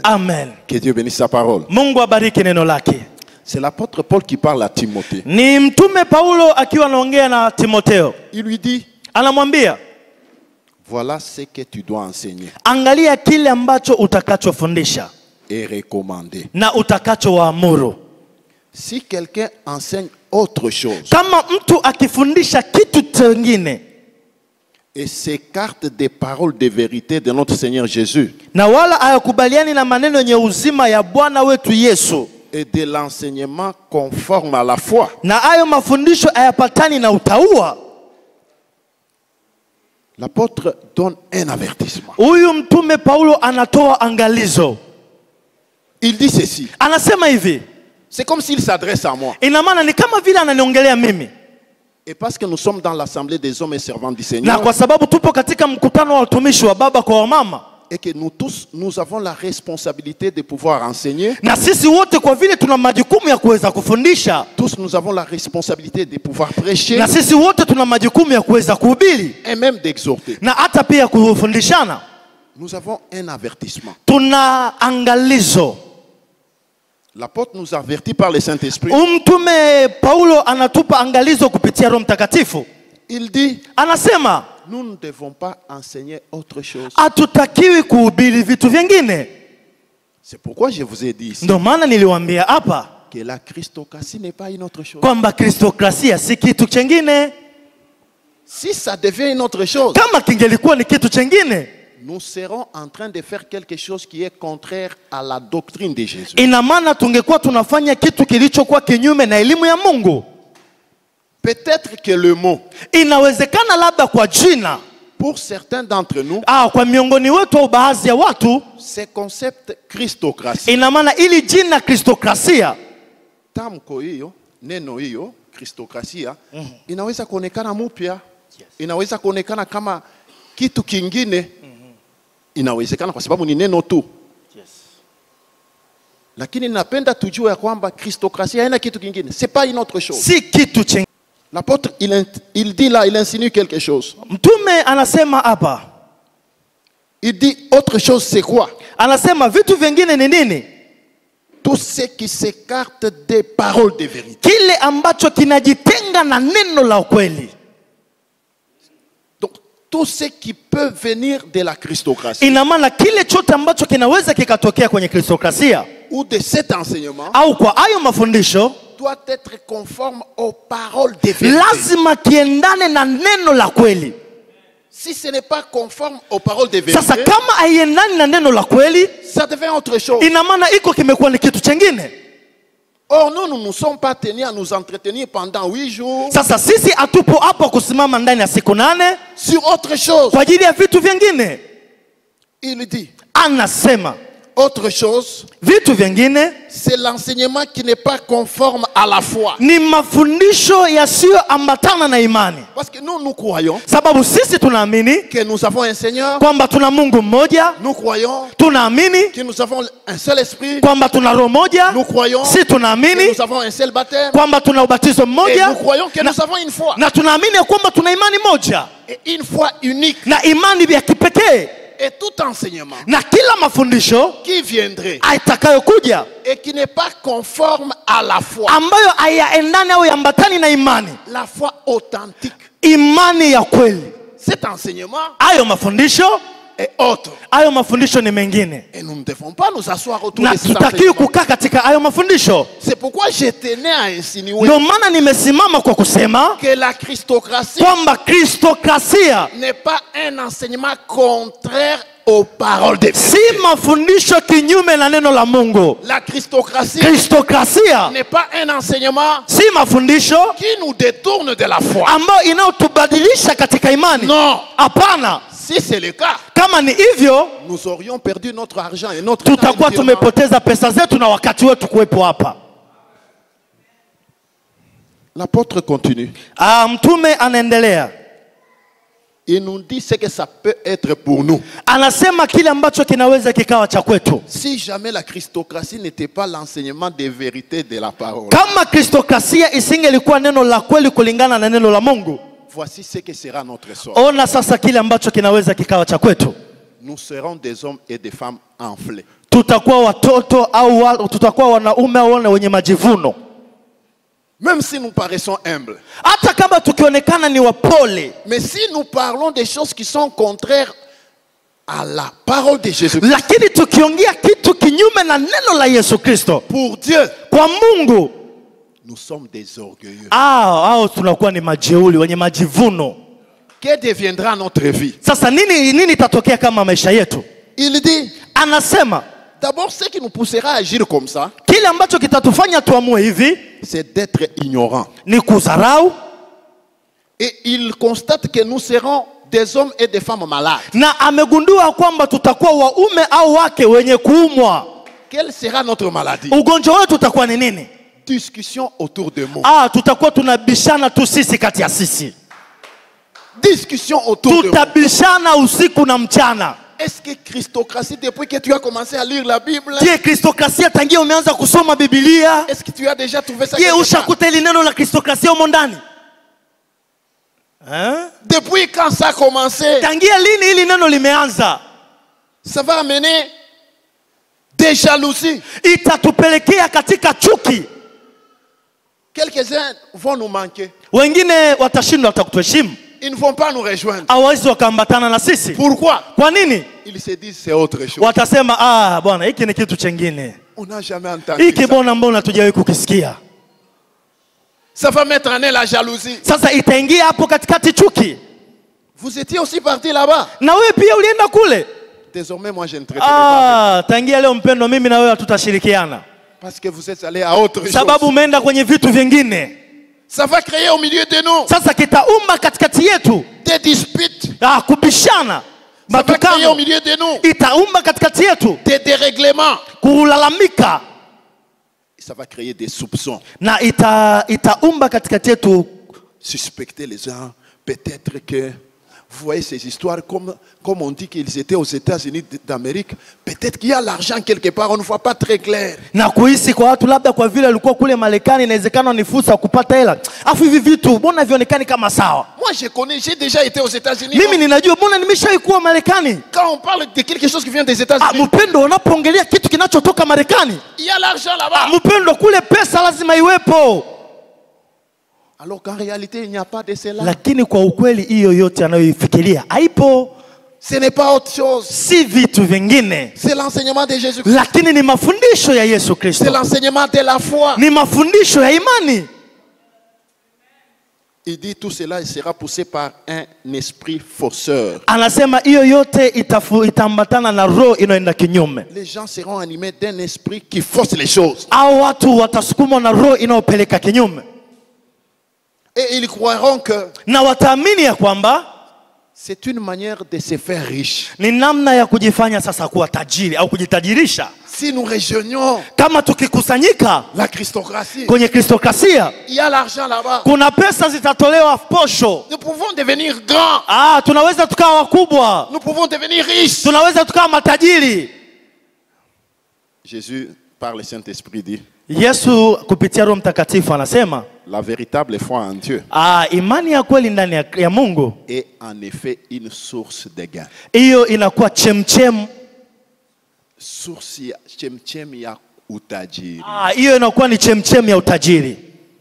Amen. Que Dieu bénisse sa parole. Mungu abariki neno lake. C'est l'apôtre Paul qui parle à Timothée. Ni mtume Paulo akiwa anaongea na Timotheo. Il lui dit, anamwambia, voilà ce que tu dois enseigner. Angalia kile ambacho utakachofundisha et recommander. Na utakachowaamuru. Si quelqu'un enseigne autre chose, kama mtu akifundisha kitu kingine, et s'écarte des paroles de vérité de notre Seigneur Jésus, na wala hayakubaliani na maneno yenye uzima ya Bwana wetu Yesu, et de l'enseignement conforme à la foi, na hayo mafundisho hayapatani na utaua, l'apôtre donne un avertissement. Huyu mtume Paulo anatoa angalizo. Il dit ceci. Anasema hivi. C'est comme s'il s'adresse à moi. Ina maana ni kama vile ananiongelea mimi. Et parce que nous sommes dans l'assemblée des hommes et servants du Seigneur, na kwa sababu tupo katika mkutano wa watumishi wa baba kwa wamama, et que nous tous, nous avons la responsabilité de pouvoir enseigner. Na sisi wote kwa vile tuna majukumu ya kuweza kufundisha. Tous nous avons la responsabilité de pouvoir prêcher. Na sisi wote tuna majukumu ya kuweza kuhubiri. Et même d'exhorter. Na hata pia kufundishana. Nous avons un avertissement. Tuna angalizo. L'apôtre nous avertit par le Saint-Esprit. Mtume Paulo anatupa angalizo kupitia Roho Mtakatifu. Il dit, anasema, nous ne devons pas enseigner autre chose. Hatutakiwi kuhubiri vitu vingine. C'est pourquoi je vous ai dit ici. Ndio maana niliwaambia hapa que la Christocratie n'est pas une autre chose. Kwamba Kristokrasia si kitu kingine. Si ça devient une autre chose, kama kingelikuwa ni kitu kingine, nous serons en train de faire quelque chose qui est contraire à la doctrine de Jésus. Ina maana tungekuwa tunafanya kitu kilichokuwa kinyume na elimu ya Mungu. Peut-être que le mot, inawezekana labda kwa jina, pour certains d'entre nous, kwa miongoni wetu au baadhi ya watu, ce concept Christocratie, ina maana ili jina Kristokrasia, tamko hiyo, neno hiyo Christocratia, inaweza kuonekana mpya, inaweza kuonekana kama kitu kingine, inawezekana kwa sababu ni neno tu. Lakini napenda tujue ya kwamba Christocratie haina kitu kingine, c'est pas une autre chose. Si kitu chengine. L'apôtre il dit là, il insinue quelque chose. Mtume anasema hapa. Il dit autre chose, c'est quoi? Anasema vitu vingine ni nini? Tout ce qui s'écarte des paroles de vérité. Kile ambacho kinajitenga na neno la ukweli. Donc tout ce qui peut venir de la Christocratie. Ina maana kile chote ambacho kinaweza kikatokea kwenye Kristokrasia, ou de cet enseignement, au kwa hayo mafundisho, doit être conforme aux paroles de vérité. Lazima kiendane na neno la kweli. Si ce n'est pas conforme aux paroles de vérité, sasa kama haiendani na neno la kweli, ça devient autre chose. Ina maana iko kimekuwa ni kitu kingine. Or nous ne nous sommes pas tenus à nous entretenir pendant 8 jours. Sasa sisi atupo hapo kusimama ndani ya siku 8 sur autre chose. Kwa ajili ya vitu vingine. Il dit, anasema, autre chose, vitu vingine, c'est l'enseignement qui n'est pas conforme à la foi. Ni mafundisho yasiyoambatana na imani. Parce que nous croyons, sababu sisi tunaamini que nous avons un Seigneur, kwamba tuna Mungu mmoja. Nous croyons, tunaamini que nous avons un seul esprit, kwamba tuna roho moja. Nous croyons, si tunaamini que nous avons un seul baptême, kwamba tuna ubatizo mmoja. Et nous croyons que nous avons une foi. Na tunaamini kwamba tuna imani moja. Et une foi unique. Na imani ya kipekee. Et tout enseignement na kila mafundisho qui viendrait atakayokuja et qui n'est pas conforme à la foi, ambayo hayaendani au yambatani na imani, la foi authentique, imani ya kweli, cet enseignement, ayo mafundisho est autre. Ayo mafundisho ni mengine. Et nous ne devons pas nous asseoir autour de cet enseignement. Kukaa katika ayo mafundisho. C'est pourquoi je tenais à insinuer ndio maana nimesimama kwa kusema que la Christocratie kwamba Kristokrasia n'est pas un enseignement contraire aux paroles de Dieu. Si mafundisho kinyume na neno la Mungu. La Christocratie n'est pas un enseignement si mafundisho qui nous détourne de la foi. Ambayo inayotubadilisha katika imani. Non. Hapana. Si c'est le cas, kama ni hivyo, nous aurions perdu notre argent et notre tutakuwa tumepoteza pesa zetu na wakati wetu kuwepo hapa. L'apôtre continue. Mtume anaendelea. Il nous dit ce que ça peut être pour nous. Anasema kile ambacho kinaweza kikawa cha kwetu. Si jamais la Christocratie n'était pas l'enseignement des vérités de la parole. Kama Kristokrasia isingelikuwa neno la kweli kulingana na neno la Mungu. Voici ce que sera notre sort. Ona sasa kile ambacho kinaweza kikawa cha kwetu. Nous serons des hommes et des femmes enflés. tutakuwa watoto au tutakuwa wanaume au wana wenye majivuno. Même si nous paraissons humbles. Hata kama tukionekana ni wapole. Mais si nous parlons des choses qui sont contraires à la parole de Jésus. Lakini tukiongea kitu kinyume na neno la Yesu Kristo. Pour Dieu. Kwa Mungu. Nous sommes des orgueilleux. Tunakuwa ni majeuri, wenye majivuno. Que deviendra notre vie? Sasa nini itatokea kama maisha yetu? Il dit, anasema, d'abord ce qui nous poussera à agir comme ça, kile ambacho kitatufanya tuamue hivi, c'est d'être ignorant. Ni kudharau. Et il constate que nous serons des hommes et des femmes malades. Na amegundua kwamba tutakuwa waume au wake wenye kuumwa. Quelle sera notre maladie? Ugonjwa wetu utakuwa ni nini? Discussion autour de mots. Tutakuwa tunabishana tu sisi kati ya sisi. Discussion autour de mots. Tutabishana usiku na mchana. Est-ce que Christocratie, depuis que tu as commencé à lire la Bible, je Christocratie tangia umeanza kusoma Biblia? Est-ce que tu as déjà trouvé ça? Je ushakuta ile neno la Christocratie humo ndani? Depuis quand ça a commencé? Tangia lini ili neno limeanza? Ça va amener des jalousies. Itatupelekea katika chuki. Quelques-uns vont nous manquer. Wengine watashindwa watakutuheshimu. Ils ne vont pas nous rejoindre. Hawezi wakaambatana na sisi. Pourquoi? Kwa nini? Ils se disent c'est autre chose. Watasema bwana hiki ni kitu chengine. On n'a jamais entendu. Hiki mbona hatujawahi kukisikia. Ça va mettre en eux la jalousie. Sasa itaingia hapo katikati chuki. Vous étiez aussi parti là-bas. Na wewe pia ulienda kule. Désormais moi je ne traiterai pas. Tangia leo mpendo mimi na wewe tutashirikiana. Parce que vous êtes allés à autre chose. Sababu umeenda kwenye vitu vingine. Ça va créer au milieu de nous. Sasa kitaumba katikati yetu. Des disputes. Kubishana. Ça va créer au milieu de nous. Itaumba katikati yetu. Des dérèglements. Kulalamika. Ça va créer des soupçons. Na itaumba katikati yetu. Suspecter les gens. Peut-être que vous voyez ces histoires comme on dit qu'ils étaient aux États-Unis d'Amérique. Peut-être qu'il y a l'argent quelque part, on ne voit pas très clair. Na kuhisi kwa watu labda kwa vile alikuwa kule Marekani inawezekana ni fursa kupata hela. Afu hivi vitu mbona vionekani kama sawa? Moi je connais, j'ai déjà été aux États-Unis. Mimi ninajua mbona nimeshaikuwa Marekani. Quand on parle de quelque chose qui vient des États-Unis. Mpendo unapoongelea kitu kinachotoka Marekani. Il y a l'argent là-bas. Mpendo kule pesa lazima iwepo. Alors qu'en réalité il n'y a pas de cela. Lakini kwa ukweli hiyo yote anayoifikiria haipo. Ce n'est pas autre chose. Si vitu vingine. C'est l'enseignement de Jésus. Lakini ni mafundisho ya Yesu Kristo. C'est l'enseignement de la foi. Ni mafundisho ya imani. Il dit tout cela sera poussé par un esprit fausseur. Anasema hiyo yote itaambatana na roho inaenda kinyume. Les gens seront animés d'un esprit qui fausse les choses. Au watu watasukumwa na roho inayopeleka kinyume. Et ils croiront que na wataamini ya kwamba c'est une manière de se faire riche. Ni namna ya kujifanya sasa kuwa tajiri au kujitajirisha. Si nous rejoignons kama tukikusanyika la Christocratie, kwenye Kristokrasia, il y a l'argent là-bas. Kuna pesa zitatolewa posho. Nous pouvons devenir grands. Tunaweza tukawa wakubwa. Nous pouvons devenir riches. Tunaweza tukawa matajiri. Jésus par le Saint-Esprit dit, Yesu kupitia Roho Mtakatifu anasema, la véritable foi en Dieu imani ya kweli ndani ya Mungu est en effet une source de gain. Hiyo inakuwa chemchem. Source ya chemchem ya utajiri. Hiyo inakuwa ni chemchem ya utajiri.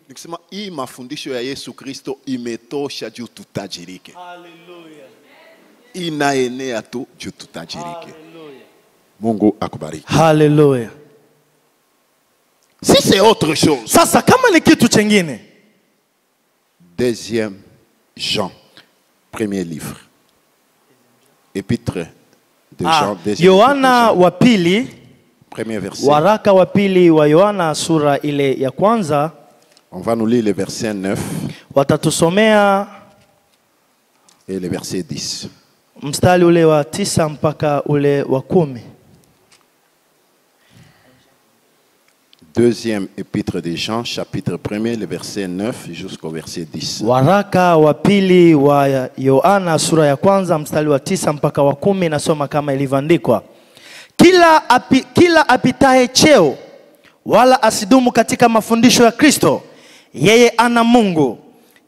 Nikisema hii mafundisho ya Yesu Kristo imetosha juu tutajirike. Hallelujah. Inaenea tu juu tutajirike. Mungu akubariki. Hallelujah. Si c'est autre chose. Sasa kama ni kitu chengine. Deuxième Jean, premier livre. Épître de Jean, Yohana wa pili, premier verset. Waraka wa pili wa Yohana sura ile ya kwanza. On va nous lire le verset 9. Watatusomea et le verset 10. Mstari ule wa 9 mpaka ule wa 10. Deuxième épître de Jean, chapitre 1er, le verset 9 jusqu'au verset 10. Waraka wa pili wa Yohana sura ya kwanza mstari wa 9 mpaka wa 10, nasoma kama ilivyoandikwa. Kila apitaye cheo wala asidumu katika mafundisho ya Kristo, yeye ana Mungu.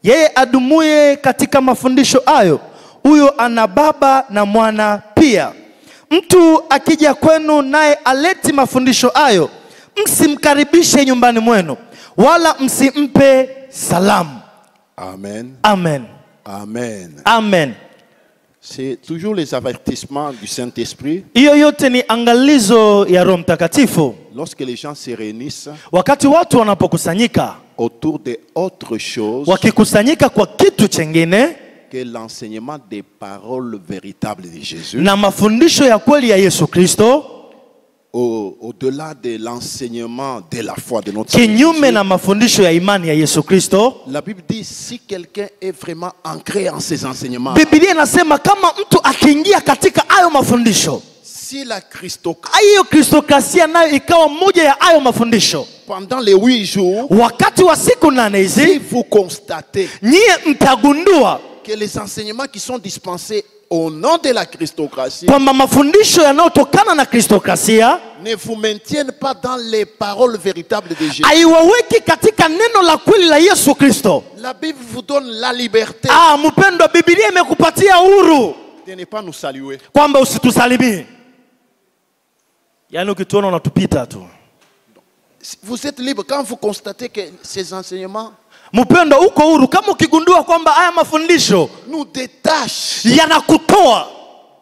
Yeye adumuye katika mafundisho hayo, huyo ana Baba na Mwana pia. mtu akija kwenu naye aleti mafundisho hayo, msimkaribishe nyumbani mwenu, wala msimpe salamu. Amen. Amen. Amen. Amen. C'est toujours les avertissements du Saint-Esprit. Hiyo yote ni angalizo ya Roho Mtakatifu. Lorsque les gens se réunissent Wakati watu wanapokusanyika, autour de autre chose wakikusanyika kwa kitu chengine que l'enseignement des paroles véritables de Jésus, na mafundisho ya kweli ya Yesu Kristo, au-delà de l'enseignement de la foi de notre kinyume Jésus, na mafundisho ya imani ya Yesu Kristo, la Bible dit si quelqu'un est vraiment ancré en ces enseignements, Biblia inasema kama mtu akiingia katika hayo mafundisho, si la Christocratie hiyo kristokrasia nayo ikawa moja ya hayo mafundisho, pendant les 8 jours, wakati wa siku 8 si hizi, vous constatez nyie mtagundua que les enseignements qui sont dispensés au nom de la Christocratie kwamba mafundisho yanayotokana na kristokrasia ne vous maintiennent pas dans les paroles véritables de Jésus. haiwaweki katika neno la kweli la Yesu Kristo. La Bible vous donne la liberté Mpendwa, Biblia imekupatia uhuru de ne pas nous saluer. kwamba usitusalimie. Yaani ukituona unatupita tu. Vous êtes libre quand vous constatez que ces enseignements Mpendwa, uko huru kama ukigundua kwamba haya mafundisho nous détachent yanakutoa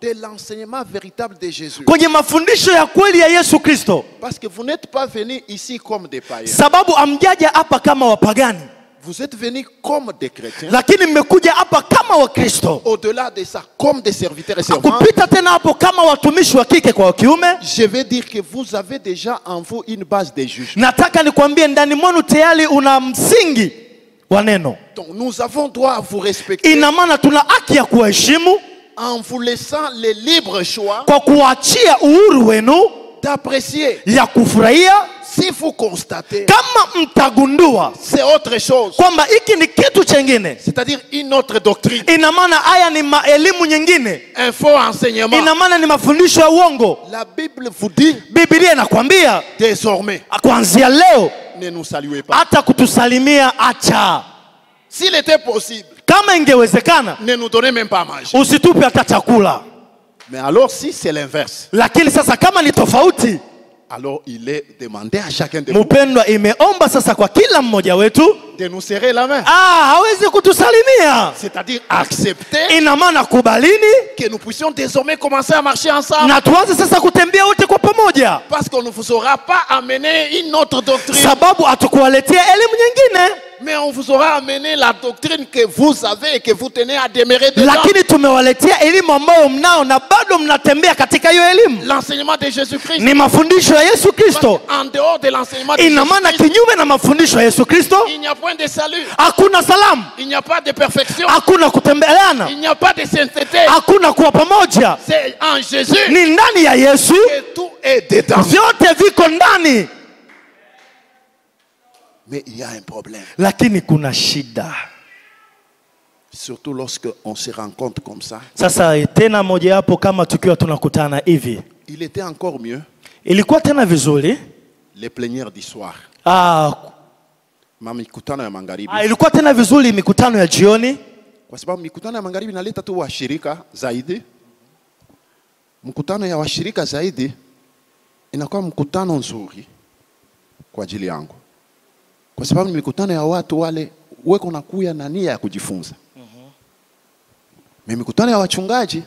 de l'enseignement véritable de Jésus. kwenye mafundisho ya kweli ya Yesu Kristo. Parce que vous n'êtes pas venus ici comme des païens. Sababu amjaja hapa kama wapagani, Vous êtes venus comme des chrétiens. lakini mmekuja hapa kama Wakristo. Au-delà de ça, comme des serviteurs et servantes, Kupita tena hapo kama watumishi wa kike kwa wa kiume. je vais dire que vous avez déjà en vous une base de jugement. Nataka nikwambie ndani mwenu tayari una msingi wa neno. Donc nous avons droit à vous respecter Ina maana tuna haki ya kuheshimu en vous laissant le libre choix kwa kuachia uhuru wenu d'apprécier. ya kufurahia. Si vous constatez, Kama mtagundua c'est autre chose. kwamba hiki ni kitu chengine, C'est-à-dire une autre doctrine, ina maana haya ni elimu nyingine, un faux enseignement. ina maana ni mafundisho ya uongo. La Bible vous dit, Biblia inakwambia désormais, kuanzia leo ne nous saluez pas. hata kutusalimia acha. S'il était possible, Kama ingewezekana ne nous donnez même pas à manger. usitupe hata chakula. Mais alors si c'est l'inverse, Lakini sasa kama ni tofauti, alors il est demandé à chacun de nous mpendwa, imeomba sasa kwa kila mmoja wetu de nous serrer la main. hawezi kutusalimia. C'est-à-dire accepter Ina maana kubalini que nous puissions désormais commencer à marcher ensemble. na tuanze sasa kutembea wote kwa pamoja, Parce qu'on ne vous aura pas amené une autre doctrine, sababu hatukuwaletea elimu nyingine, mais on vous aura amené la doctrine que vous avez et que vous tenez à demeurer dedans. lakini tumewaletea elimu ambayo mnao na bado mnatembea katika hiyo elimu. L'enseignement de Jésus-Christ. Ni mafundisho ya Yesu Kristo. En dehors de l'enseignement de Ina maana Jésus-Christ, kinyume na mafundisho ya Yesu Kristo il n'y a point de salut, hakuna salamu, il n'y a pas de perfection, hakuna kutembeleana, il n'y a pas de sainteté. hakuna kuwa pamoja. C'est en Jésus Ni ndani ya Yesu, que tout est dedans. vyote viko ndani. Mais il y a un problème, Lakini kuna shida. surtout lorsque on se rencontre comme ça. Sasa tena moja hapo, kama tukiwa tunakutana hivi, Il était encore mieux ilikuwa tena vizuri. les plénières du soir. Mikutano ya magharibi. Ilikuwa tena vizuri mikutano ya jioni, Kwa sababu mikutano ya magharibi inaleta tu washirika zaidi. Mkutano ya washirika zaidi inakuwa mkutano nzuri kwa ajili yangu. Kwa sababu ni mikutano ya watu wale weko nakuya na nia ya kujifunza. Mimi mikutano ya wachungaji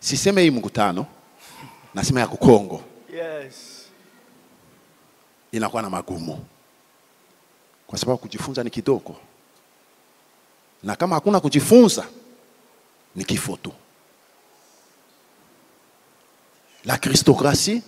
siseme hii mkutano, nasema ya kukongo. yes, Inakuwa na magumu. Kwa sababu kujifunza ni kidogo. Na kama hakuna kujifunza ni kifo tu. La Christocratie,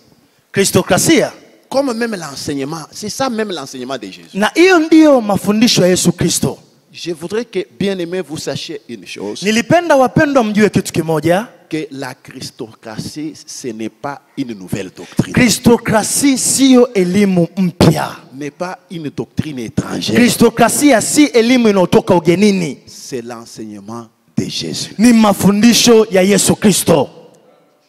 kristokrasia, comme même l'enseignement, c'est ça même l'enseignement de Jésus. na hiyo ndiyo mafundisho ya Yesu Kristo. Je voudrais que, bien aimé, vous sachiez une chose, Nilipenda wapendwa mjue kitu kimoja, que la Christocratie, ce n'est pas une nouvelle doctrine. kristokrasia siyo elimu mpya. N'est pas une doctrine étrangère. Kristokrasia si elimu inayotoka ugenini, C'est l'enseignement de Jésus. ni mafundisho ya Yesu Kristo.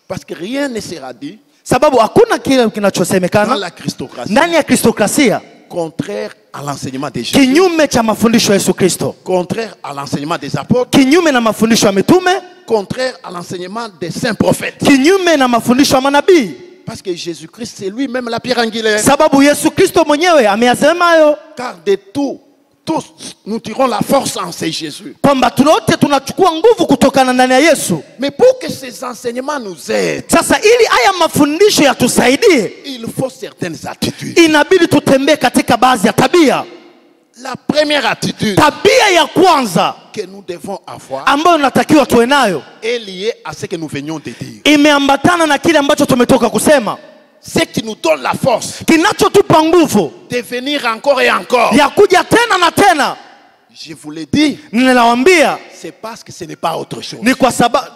Parce que rien ne sera dit Sababu hakuna kile dans kinachosemekana la Christocratie ndani ya kristokrasia contraire à l'enseignement de Jésus, kinyume cha mafundisho ya Yesu Kristo, contraire à l'enseignement des apôtres, kinyume na mafundisho ya mitume, contraire à l'enseignement des saints prophètes. kinyume na mafundisho ya manabii. Parce que Jésus-Christ, c'est lui-même la pierre angulaire. Sababu Yesu Kristo mwenyewe ameyasema hayo, Car de tout, tous, nous tirons la force en ce Jésus. kwamba tunaote tunachukua nguvu kutokana ndani ya Yesu. Mais pour que ces enseignements nous aident, Sasa ili haya mafundisho yatusaidie, il faut certaines attitudes. inabidi tutembee katika baadhi ya tabia. La première attitude Tabia ya kwanza que nous devons avoir ambayo natakiwa tuwe nayo est liée à ce que nous venions de dire. imeambatana na kile ambacho tumetoka kusema, Ce qui nous donne la force kinachotupa nguvu de venir encore et encore. ya kuja tena na tena. Je vous l'ai dit, Ninawaambia c'est parce que ce n'est pas autre chose. ni kwa sababu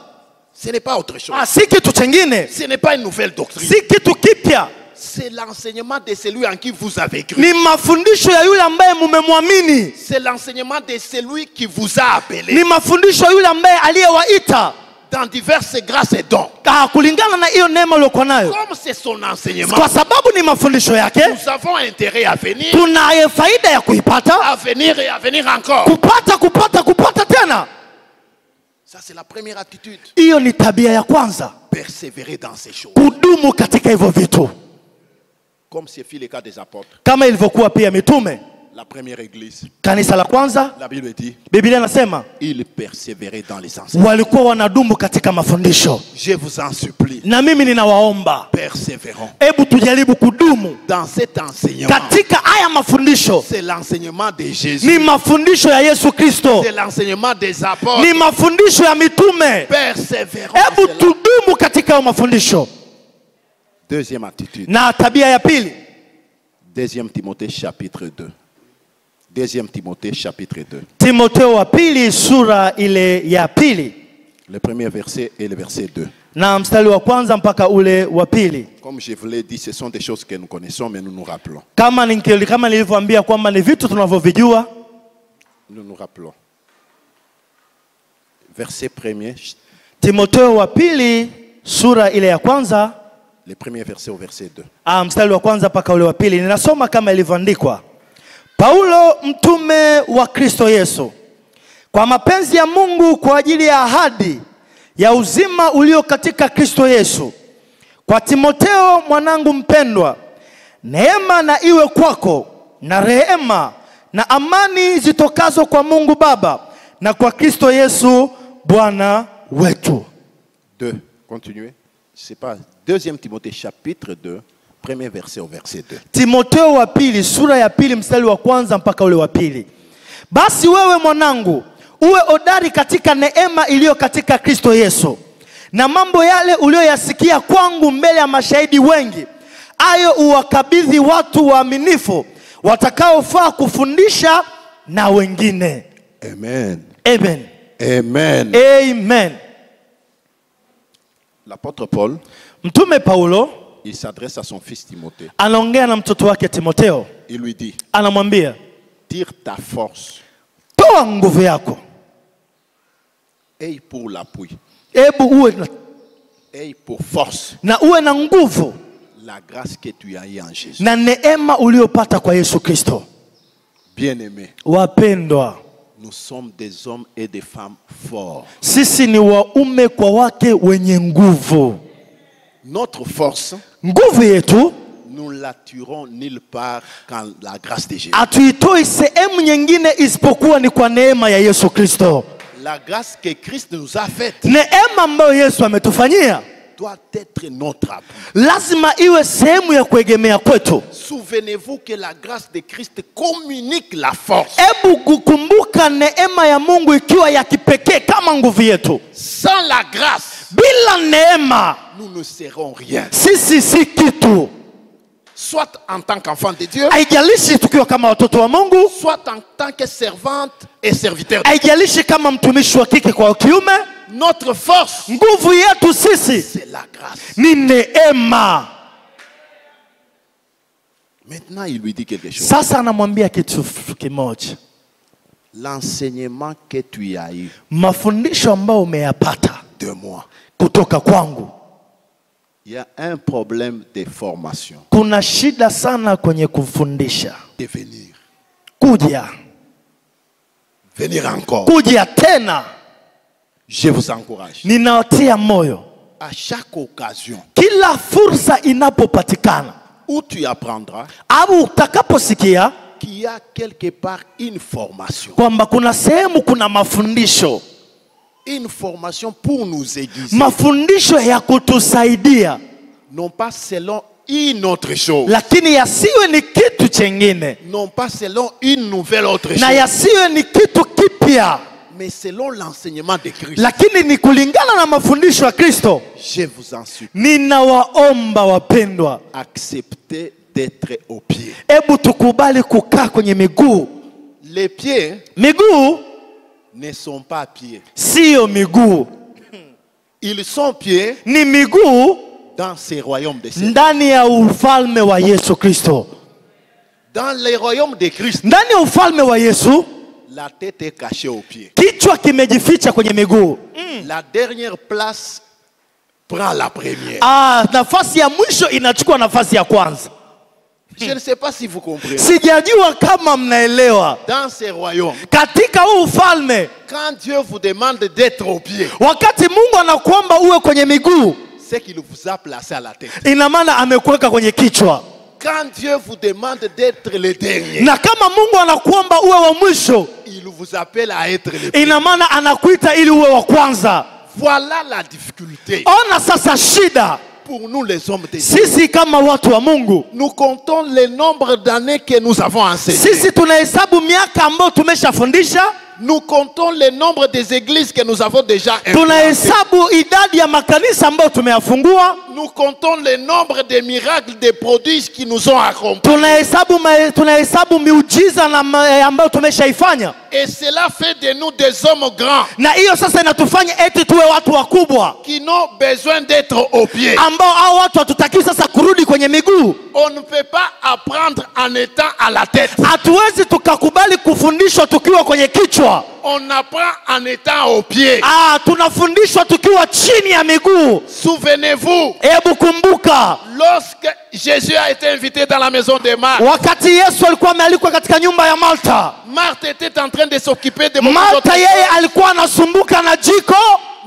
Ce n'est pas autre chose. si kitu chengine, Ce n'est pas une nouvelle doctrine. si kitu kipya, C'est l'enseignement de celui en qui vous avez cru. ni mafundisho ya yule ambaye mumemwamini, C'est l'enseignement de celui qui vous a appelé ni mafundisho ya yule ambaye aliyewaita dans diverses grâces et dons. kulingana na hiyo neema uliokuwa nayo. Comme c'est son enseignement, Kwa sababu ni mafundisho yake, nous avons intérêt à venir, tunaye faida ya kuipata, à venir et à venir encore. kupata tena. Ça, c'est la première attitude. Hiyo ni tabia ya kwanza, Persévérer dans ces choses. kudumu katika hivyo vitu, Comme ce fut le cas des apôtres. kama ilivyokuwa pia mitume. La première église, Kanisa la kwanza, la Bible dit, Biblia inasema ils persévéraient dans les enseignements. walikuwa wanadumu katika mafundisho. Je vous en supplie, Na mimi ninawaomba, persévérons hebu tujaribu kudumu dans cet enseignement. katika haya mafundisho. C'est l'enseignement de Jésus. Ni mafundisho ya Yesu Kristo, C'est l'enseignement des apôtres. ni mafundisho ya mitume. Persévérons. Hebu dans cela. tudumu katika hayo mafundisho. Deuxième attitude. Na tabia ya pili, Deuxième Timothée chapitre 2. Deuxième Timothée chapitre 2. Timotheo wa pili sura ile ya pili Le premier verset et le verset 2. na mstari wa kwanza mpaka ule wa pili. Comme je vous l'ai dit, ce sont des choses que nous connaissons, mais nous nous rappelons. Kama nilivyoambia kwamba ni vitu tunavyovijua. Nous nous rappelons. Verset premier, Timotheo wa pili sura ile ya kwanza, le premier verset au verset 2. mstari wa kwanza mpaka ule wa pili. Ninasoma kama ilivyoandikwa. Paulo, mtume wa Kristo Yesu, kwa mapenzi ya Mungu kwa ajili ya ahadi ya uzima ulio katika Kristo Yesu, kwa Timotheo mwanangu mpendwa, neema na iwe kwako na rehema na amani zitokazo kwa Mungu Baba na kwa Kristo Yesu Bwana wetu. 2. Continuez. C'est pas deuxième Timothée chapitre 2, premier verset au verset 2. Timotheo wa pili sura ya pili mstari wa kwanza mpaka ule wa pili. Basi wewe mwanangu, uwe hodari katika neema iliyo katika Kristo Yesu, na mambo yale uliyoyasikia kwangu mbele ya mashahidi wengi, ayo uwakabidhi watu waaminifu watakaofaa kufundisha na wengine. Amen. Amen. Amen. Amen. L'apôtre Paul, Mtume Paulo il s'adresse à son fils Timothée. anaongea na mtoto wake Timotheo, Il lui dit, anamwambia tire ta force, toa nguvu yako, aie pour l'appui, hebu uwe aie pour force na uwe na nguvu la grâce que tu as eue en Jésus. na neema uliopata kwa Yesu Kristo. Bien-aimés, Wapendwa, nous sommes des hommes et des femmes forts. sisi ni waume kwa wake wenye nguvu. Notre force, Nguvu yetu nous la tirons nulle part qu'en la grâce de Jésus. hatuitoi sehemu nyingine isipokuwa ni kwa neema ya Yesu Kristo. La grâce que Christ nous a faite Neema ambayo Yesu ametufanyia doit être notre appui. lazima iwe sehemu ya kuegemea kwetu. Souvenez-vous que la grâce de Christ communique la force. Hebu kukumbuka neema ya Mungu ikiwa ya kipekee kama nguvu yetu. Sans la grâce, Bila neema nous ne serons rien. sisi si kitu. Soit en tant qu'enfant de Dieu, Haijalishi tukiwa kama watoto wa Mungu, soit en tant que servante et serviteur. haijalishi kama mtumishi wa kike kwa kiume, Notre force, nguvu yetu sisi c'est la grâce. ni neema. Maintenant, il lui dit quelque chose. Sasa anamwambia kitu kimoja. L'enseignement que tu as eu Mafundisho ambayo umeyapata de moi, kutoka kwangu, il y a un problème de formation. kuna shida sana kwenye kufundisha. de venir. Kuja. Venir encore. Kuja tena. Je vous encourage. Ninawatia moyo. À chaque occasion Kila fursa inapopatikana. où tu apprendras Au utakaposikia qu'il y a quelque part une formation. kwamba kuna sehemu kuna mafundisho. Une formation pour nous aiguiser. Mafundisho ya kutusaidia. Non pas selon une autre chose. Lakini yasiwe ni kitu chengine. Non pas selon une nouvelle autre chose. Na yasiwe ni kitu kipya. Mais selon l'enseignement de Christ. Lakini ni kulingana na mafundisho ya Kristo. Je vous en supplie. Ninawaomba wapendwa. Acceptez d'être au pied. Ebu tukubali kukaa kwenye miguu. Les pieds Miguu ne sont pas pieds. sio miguu. Ils sont pieds Ni miguu dans ces royaumes de ciel. ndani ya ufalme wa Yesu Kristo. Dans les royaumes de Christ, Ndani ya ufalme wa Yesu, la tête est cachée aux pieds. kichwa kimejificha kwenye miguu. La dernière place prend la première. Nafasi ya mwisho inachukua nafasi ya kwanza. Je ne sais pas si vous comprenez. Sijajua kama mnaelewa. Dans ces royaumes, Katika huu ufalme, quand Dieu vous demande d'être au pied, wakati Mungu anakuomba uwe kwenye miguu, c'est qu'il vous a placé à la tête. ina maana amekuweka kwenye kichwa. Quand Dieu vous demande d'être le dernier, Na kama Mungu anakuomba uwe wa mwisho, il vous appelle à être le premier. ina maana anakuita ili uwe wa kwanza. Voilà la difficulté. Ona sasa shida. Pour nous les hommes de Dieu, Sisi kama watu wa Mungu, nous comptons le nombre d'années que nous avons enseigné. sisi tunahesabu miaka ambayo tumeshafundisha, Nous comptons le nombre des églises que nous avons déjà implantées. tunahesabu idadi ya makanisa ambayo tumeyafungua, Nous comptons le nombre de miracles, de prodiges qui nous ont accomplis. tunahesabu miujiza na ambayo tumeshaifanya. Et cela fait de nous des hommes grands Na hiyo sasa inatufanya eti tuwe watu wakubwa qui n'ont besoin d'être au pied. ambao hao watu hatutakiwi sasa kurudi kwenye miguu. On ne peut pas apprendre en étant à la tête. Hatuwezi tukakubali kufundishwa tukiwa kwenye kichwa. On apprend en étant au pied. Tunafundishwa tukiwa chini ya miguu. Souvenez-vous, Hebu kumbuka lorsque Jésus a été invité dans la maison de Marthe, wakati Yesu alikuwa amealikwa katika nyumba ya Martha. Marthe était en train de s'occuper de beaucoup Martha d'autres yeye choses. alikuwa anasumbuka na jiko,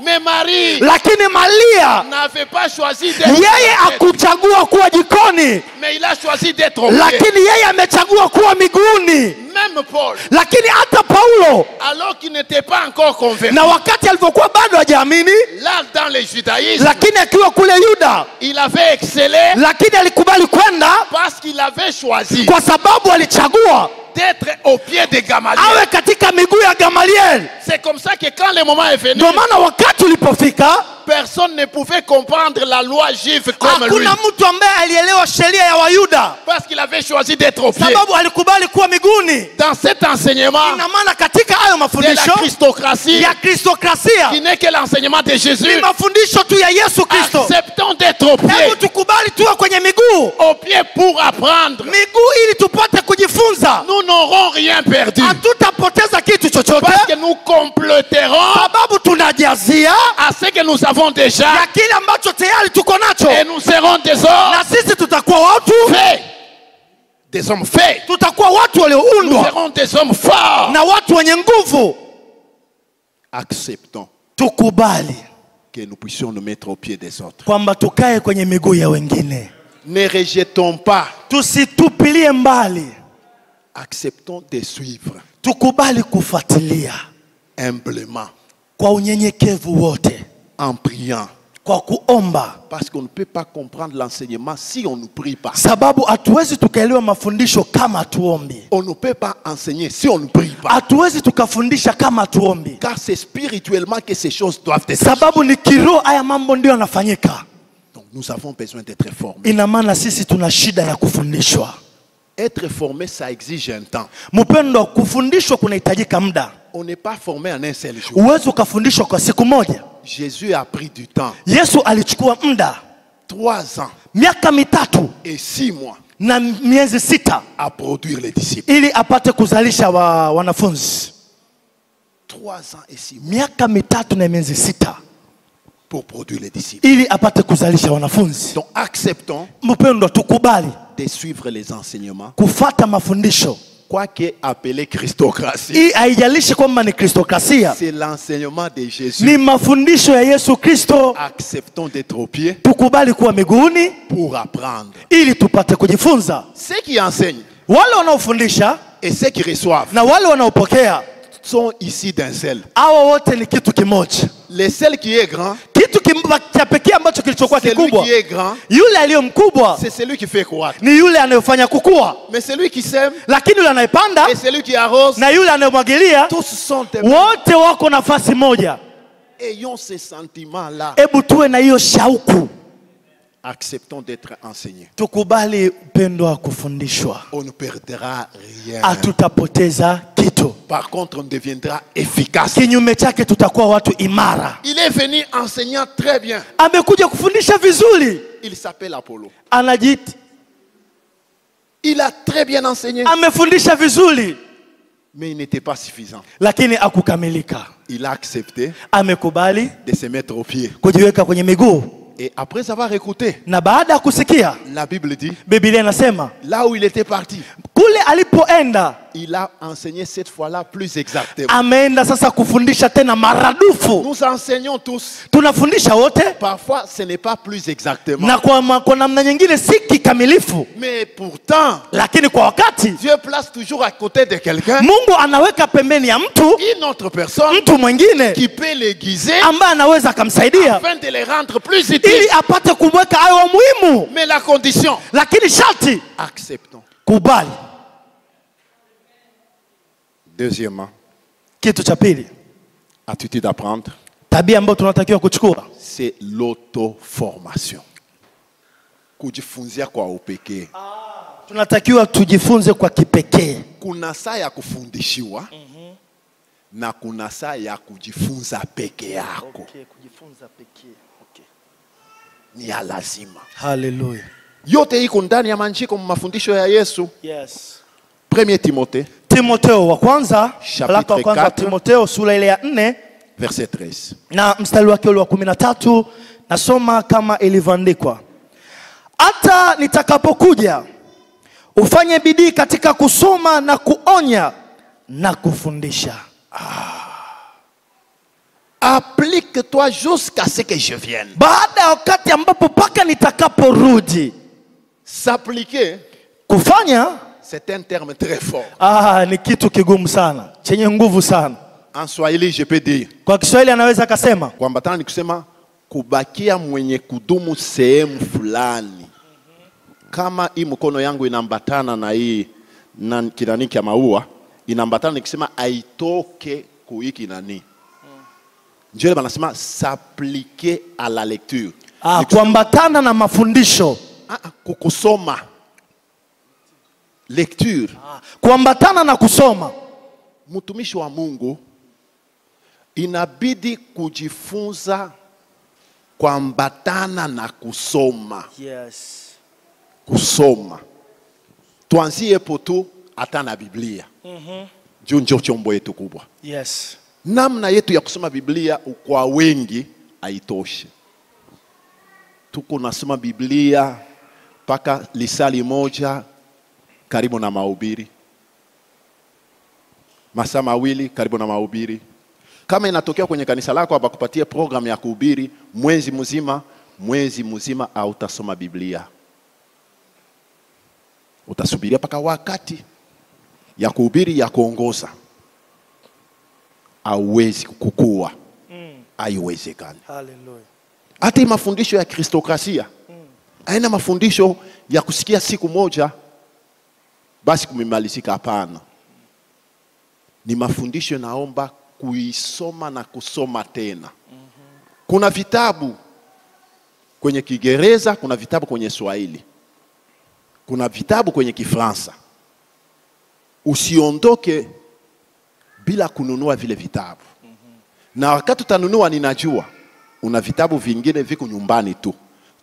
Mais Marie lakini Maria n'avait pas choisi d'être yeye à la tête, akuchagua kuwa jikoni, mais il a choisi d'être au pied. lakini yeye amechagua kuwa miguuni. Même Paul, Lakini hata Paulo, alors qu'il n'était pas encore converti, na wakati alivyokuwa bado hajaamini, là dans le judaïsme, lakini akiwa kule Yuda, il avait excellé lakini alikubali kwenda parce qu'il avait choisi kwa sababu alichagua d'être au pied de Gamaliel. awe katika miguu ya Gamaliel. C'est comme ça que quand le moment est venu, Ndio maana wakati ulipofika, personne ne pouvait comprendre la loi juive comme lui. hakuna mtu ambaye alielewa sheria ya Wayuda, Parce qu'il avait choisi d'être au pied. sababu alikubali kuwa miguuni. Dans cet enseignement Ina maana katika hayo de la mafundisho Christocratie, ya Kristokrasia, qui n'est que l'enseignement de ni Jésus, mafundisho tu ya Yesu Kristo. acceptons d'être au pied. Hebu tukubali tuwe kwenye miguu, Au pied pour apprendre. miguu ili tupate kujifunza. Nous n'aurons rien perdu. Hatutapoteza kitu chochote, Parce que nous compléterons sababu tunajazia à ce que nous avons déjà. ya kile ambacho tayari tuko nacho, Et nous serons des hommes na sisi tutakuwa watu, faits. Des hommes faits. tutakuwa watu Nous walioundwa serons des hommes forts. na watu wenye nguvu. Acceptons Tukubali que nous puissions nous mettre au pied des autres. kwamba tukae kwenye miguu ya wengine, Ne rejetons pas. tusitupilie mbali, Acceptons de suivre tukubali kufuatilia humblement, kwa unyenyekevu wote, en priant. kwa kuomba, Parce qu'on ne peut pas comprendre l'enseignement si on ne prie pas. sababu hatuwezi tukaelewa mafundisho kama hatuombi. On ne peut pas enseigner si on ne prie pas. Hatuwezi tukafundisha kama hatuombi, Car c'est spirituellement que ces choses doivent être. sababu ni kiroho haya mambo ndio yanafanyika. Donc nous avons besoin d'être formés. Ina maana sisi tuna shida ya kufundishwa. Être formé, ça exige un temps. Mpendo, kufundishwa kunahitajika muda. On n'est pas formé en un seul jour. Uwezo ukafundishwa kwa siku moja. Jésus a pris du temps. Yesu alichukua muda 3 ans miaka 3 et 6 mois na miezi 6 à produire les disciples. ili apate kuzalisha wanafunzi. 3 ans et 6 mois Miaka 3 na miezi 6 pour produire les disciples. ili apate kuzalisha wanafunzi. Donc acceptons Mpendo, tukubali de suivre les enseignements, Kufata mafundisho. quoique appelé Christocratie, Hii haijalishi kwamba ni kristokrasia. c'est l'enseignement de Jésus. Ni mafundisho ya Yesu Kristo. Acceptons d'être au pied Tukubali kuwa miguuni pour apprendre. ili tupate kujifunza. Ceux qui enseignent Wale wanaofundisha et ceux qui reçoivent na wale wanaopokea, sont ici d'un seul. hawa wote ni kitu kimoja. Le seul qui est grand, Kitu cha pekee ambacho kilichokuwa celui kikubwa, qui est grand, yule aliyo mkubwa c'est celui qui fait croître. ni yule anayefanya kukua, Mais celui qui sème lakini yule anayepanda et celui qui arrose, na yule anayemwagilia, tous sont des... wote wako nafasi moja. Ayons ces sentiments-là. Hebu tuwe na hiyo shauku, Acceptons d'être enseignés. tukubali upendo wa kufundishwa. On ne perdra rien. Hatutapoteza kitu, Par contre, on deviendra efficace. kinyume chake tutakuwa watu imara. Il est venu enseignant très bien. Amekuja kufundisha vizuri, Il s'appelle Apollo. anajiita Il a très bien enseigné, amefundisha vizuri, mais il n'était pas suffisant. lakini akukamilika. Il a accepté Amekubali de se mettre au pied. kujiweka kwenye miguu, Et après avoir écouté, na baada ya kusikia, la Bible dit, Biblia inasema là où il était parti, kule alipoenda, il a enseigné cette fois-là plus exactement. ameenda sasa kufundisha tena maradufu. Nous enseignons tous. Tunafundisha wote, Parfois, ce n'est pas plus exactement. na kwa namna nyingine si kikamilifu, Mais pourtant, lakini kwa wakati Dieu place toujours à côté de quelqu'un Mungu anaweka pembeni ya mtu une autre personne mtu mwingine qui peut l'aiguiser ambaye anaweza akamsaidia afin de les rendre plus utiles. ili apate kumweka awe wa muhimu, Mais la condition, lakini sharti acceptons. kubali. Deuxièmement, Kitu cha pili, attitude à prendre, tabia ambayo tunatakiwa kuchukua, c'est l'auto-formation. Kujifunzia kwa upekee. tunatakiwa tujifunze kwa kipekee. Kuna saa ya kufundishiwa na kuna saa ya kujifunza peke yako. Kujifunza pekee. Okay. Ni ya lazima. Hallelujah. Yote iko ndani ya maandiko, mafundisho ya Yesu. Yes. 1 Timothée, Timotheo wa kwanza, waraka wa kwanza wa 4, Timotheo sura ile ya 4 verset 13. na mstari wake ule wa 13, nasoma kama ilivyoandikwa: hata nitakapokuja ufanye bidii katika kusoma na kuonya na kufundisha. Applique-toi jusqu'à ce que je vienne. Baada ya wakati ambapo paka nitakaporudi. S'appliquer, Kufanya c'est un terme très fort. ni kitu kigumu sana, chenye nguvu sana. En Swahili, je peux dire, Kwa Kiswahili anaweza akasema kuambatana ni kusema kubakia mwenye kudumu sehemu fulani. Kama hii mkono yangu inaambatana na hii kinani kia maua, inaambatana ni kusema aitoke kuiki nani. Njoo banasema s'appliquer à la lecture. kuambatana na mafundisho. Kukusoma. Lecture. Kuambatana na kusoma. Mtumishi wa Mungu inabidi kujifunza kuambatana na kusoma. Yes. Kusoma. Tuanzie poto hata na Biblia. Juu ndio chombo yetu kubwa. Yes. Namna yetu ya kusoma Biblia kwa wengi haitoshi. Tuko nasoma Biblia paka lisali moja karibu na mahubiri. Masaa mawili karibu na mahubiri. Kama inatokea kwenye kanisa lako hapa kupatia program ya kuhubiri mwezi mzima hautasoma Biblia. Utasubiria paka wakati ya kuhubiri ya kuongoza. Hauwezi kukua. Haiwezekani. Hallelujah. Hata mafundisho ya kristokrasia haina mafundisho ya kusikia siku moja basi kumemalizika, hapana. Ni mafundisho naomba kuisoma na kusoma tena. Kuna vitabu kwenye Kiingereza, kuna vitabu kwenye Swahili, kuna vitabu kwenye Kifaransa. Usiondoke bila kununua vile vitabu. Na wakati utanunua, ninajua una vitabu vingine viko nyumbani tu.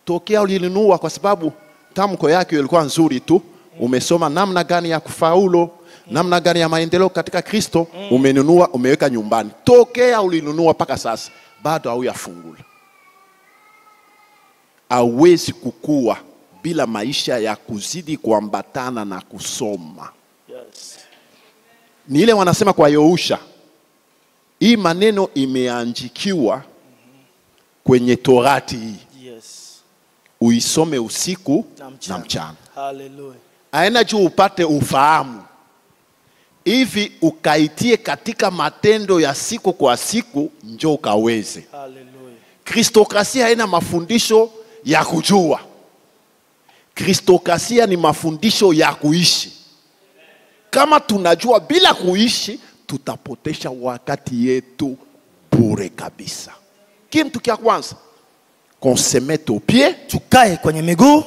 Tokea ulinunua kwa sababu tamko yake ilikuwa nzuri tu, umesoma namna gani ya kufaulu, namna gani ya maendeleo katika Kristo, umenunua, umeweka nyumbani. Tokea ulinunua paka sasa bado hauyafungula. Hauwezi kukua bila maisha ya kuzidi kuambatana na kusoma. Yes. Ni ile wanasema kwa Yohusha, hii maneno imeandikiwa kwenye Torati hii. Yes. Uisome usiku na mchana. Hallelujah. Aina juu upate ufahamu. Hivi ukaitie katika matendo ya siku kwa siku, njoo ukaweze. Hallelujah. Kristokrasia haina mafundisho ya kujua. Kristokrasia ni mafundisho ya kuishi. Kama tunajua bila kuishi, tutapotesha wakati yetu bure kabisa. Kitu kia kwanza, qu'on se mette au pied, Tukae kwenye miguu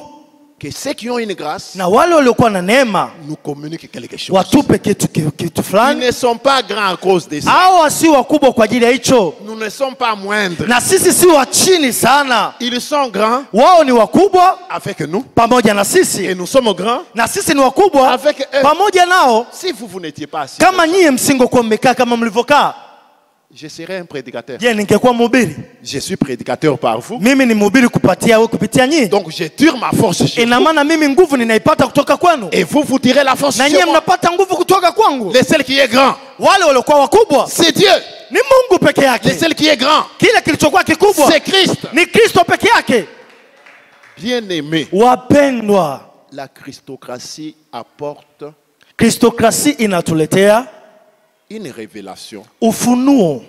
que ceux qui ont une grâce na wale waliokuwa na neema nous communiquent quelque chose. watupe kitu Ils fulani. ne sont pas grands à cause de ça. Hawa si wakubwa kwa ajili ya hicho, Nous ne sommes pas moindres. na sisi si wa chini sana. Ils sont grands Wao ni wakubwa avec nous pamoja na et sisi, nous sommes grands na sisi ni wakubwa avec eux. pamoja nao. Si vous n'étiez pas assis, Kama nyie msingokuwa mmekaa kama mlivyokaa, je serais un prédicateur. je ningekuwa mhubiri. Je suis prédicateur par vous. Mimi ni mhubiri kupitia nyinyi. Donc je tire ma force chez Ina vous. maana mimi nguvu ninaipata kutoka kwenu, Et vous tirez la force na chez nyie moi. mnapata nguvu kutoka kwangu. Le seul qui est grand, Wale waliokuwa wakubwa c'est Dieu. ni Mungu peke Le yake. seul qui est grand, Kile kilichokuwa kikubwa c'est Christ. ni Kristo peke yake. Bien-aimé, Wapendwa, la Christocratie apporte Kristokrasi inatuletea une révélation. ufunuo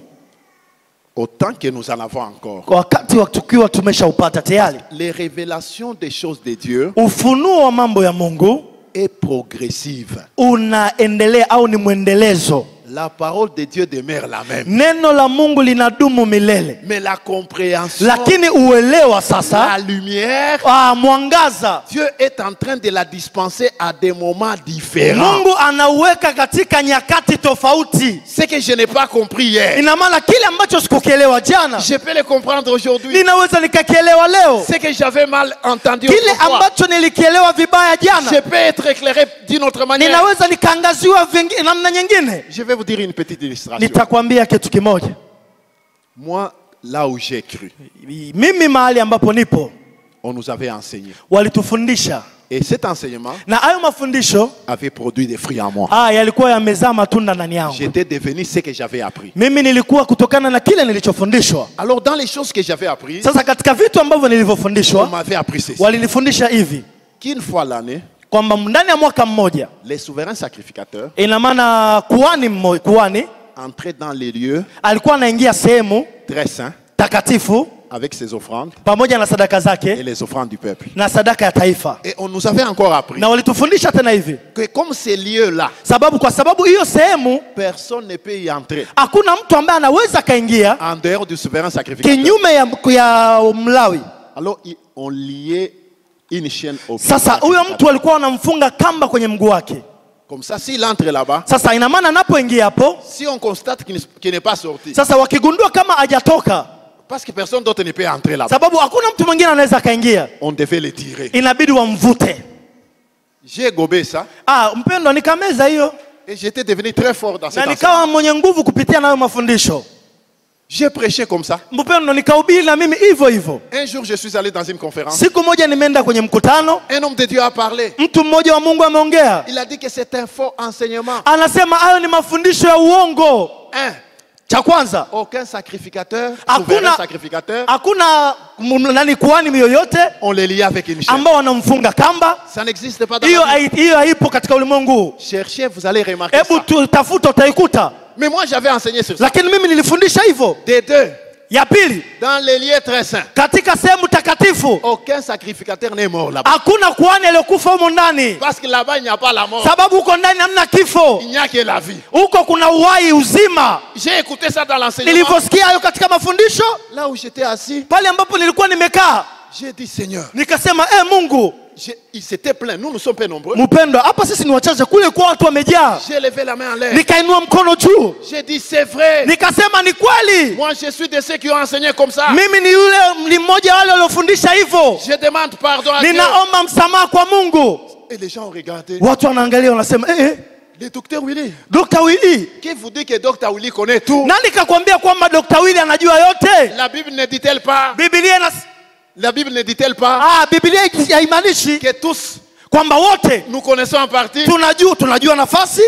Autant que nous en avons encore. kwa wakati tukiwa tumeshaupata tayari. Les révélations des choses de Dieu Ufunuo wa mambo ya Mungu est progressive. unaendelea au ni mwendelezo. La parole de Dieu demeure la même. Neno la Mungu linadumu milele, Mais la compréhension, lakini uelewa la sasa, lumière, mwangaza Dieu est en train de la dispenser à des moments différents. Mungu anauweka katika nyakati tofauti. Ce que je n'ai pas compris hier, Ina maana kile ambacho sikukielewa jana je peux le comprendre aujourd'hui. ninaweza nikakielewa leo. Ce que j'avais mal entendu Kile autrefois, ambacho nilikielewa vibaya je jana peux être éclairé d'une autre manière. ninaweza nikaangaziwa namna nyingine. Je vais vous dire une petite illustration. Nitakwambia kitu kimoja. Moi, là où j'ai cru, Mimi mahali ambapo nipo on nous avait enseigné. walitufundisha, Et cet enseignement na hayo mafundisho avait produit des fruits en moi. yalikuwa yamezaa matunda ndani yangu. J'étais devenu ce que j'avais appris. Mimi nilikuwa kutokana na kile nilichofundishwa. Alors, dans les choses que j'avais appris, Sasa katika vitu ambavyo on nilivyofundishwa, m'avait appris ceci. walinifundisha hivi Qu'une fois l'année, kwamba ndani ya mwaka mmoja, les souverains sacrificateurs ina maana kuhani entraient dans les lieux alikuwa anaingia sehemu très saints takatifu avec ses offrandes pamoja na sadaka et zake les offrandes du peuple. na sadaka ya taifa. Et on nous avait encore appris Na walitufundisha tena hivi, que comme ces lieux-là, kwa sababu hiyo sehemu personne ne peut y entrer hakuna mtu ambaye anaweza kaingia en dehors du souverain sacrificateur. kinyume ya Mlawi. Alors, on liait une chaîne au pied. Sasa huyo mtu alikuwa anamfunga kamba kwenye mguu wake. Comme ça, s'il entre là-bas, Sasa ina maana anapoingia hapo, si on constate qu'il n'est pas sorti, sasa wakigundua kama hajatoka, parce que personne d'autre ne peut entrer là-bas, sababu hakuna mtu mwingine anaweza kaingia, on devait le tirer. inabidi wamvute. J'ai gobé ça Mpendo, nikameza hiyo et j'étais devenu très fort dans na cette nikawa mwenye nguvu kupitia nayo mafundisho. J'ai prêché comme ça. Mpendo, nikahubiri na mimi hivyo hivyo. Un jour, je suis allé dans une conférence. Siku moja nimeenda kwenye mkutano, Un homme de Dieu a parlé. mtu mmoja wa Mungu ameongea, Il a dit que c'est un faux enseignement. anasema hayo ni mafundisho ya uongo. Cha kwanza, Aucun sacrificateur, Hakuna- souverain sacrificateur, hakuna kuhani yoyote on les liait avec une chaîne. ambao wanamfunga kamba. Ça n'existe pas dans Hiyo la Bible. hiyo haipo katika ulimwengu. Cherchez, vous allez remarquer Hebu ça. tafuta utaikuta. Mais moi, j'avais enseigné sur ça. Lakini mimi nilifundisha hivyo. Des deux, Ya pili, dans les lieux très saints, katika sehemu takatifu aucun sacrificateur n'est mort là-bas. hakuna kuhani aliyokufa humo ndani, Parce que là-bas, il n'y a pas la mort. sababu huko ndani hamna kifo, Il n'y a que la vie. huko kuna uhai, uzima. J'ai écouté ça dans l'enseignement. Nilivyosikia hayo katika mafundisho, Là où j'étais assis, pale ambapo nilikuwa nimekaa, j'ai dit Seigneur. nikasema Mungu, Il s'était plein. Nous sommes pas nombreux. mpendwa, hapa sisi ni wachache, kule kwa watu wamejaa. J'ai levé la main en l'air. Nikainua mkono juu, J'ai dit c'est vrai. nikasema ni kweli, Moi, je suis de ceux qui ont enseigné comme ça. mimi ni mmoja wale waliofundisha hivyo. Je demande pardon à Dieu. Ninaomba msamaha kwa Mungu. Et les gens ont regardé. Watu wanaangalia wanasema Le docteur Willy. Dr. Willy, Qui vous dit que docteur Willy connaît tout? nani kakwambia kwamba Dr. Willy anajua yote? La Bible ne dit-elle pas? Biblia La Bible ne dit-elle pas Biblia haimaanishi que tous kwamba wote nous connaissons en partie? tunajua nafasi.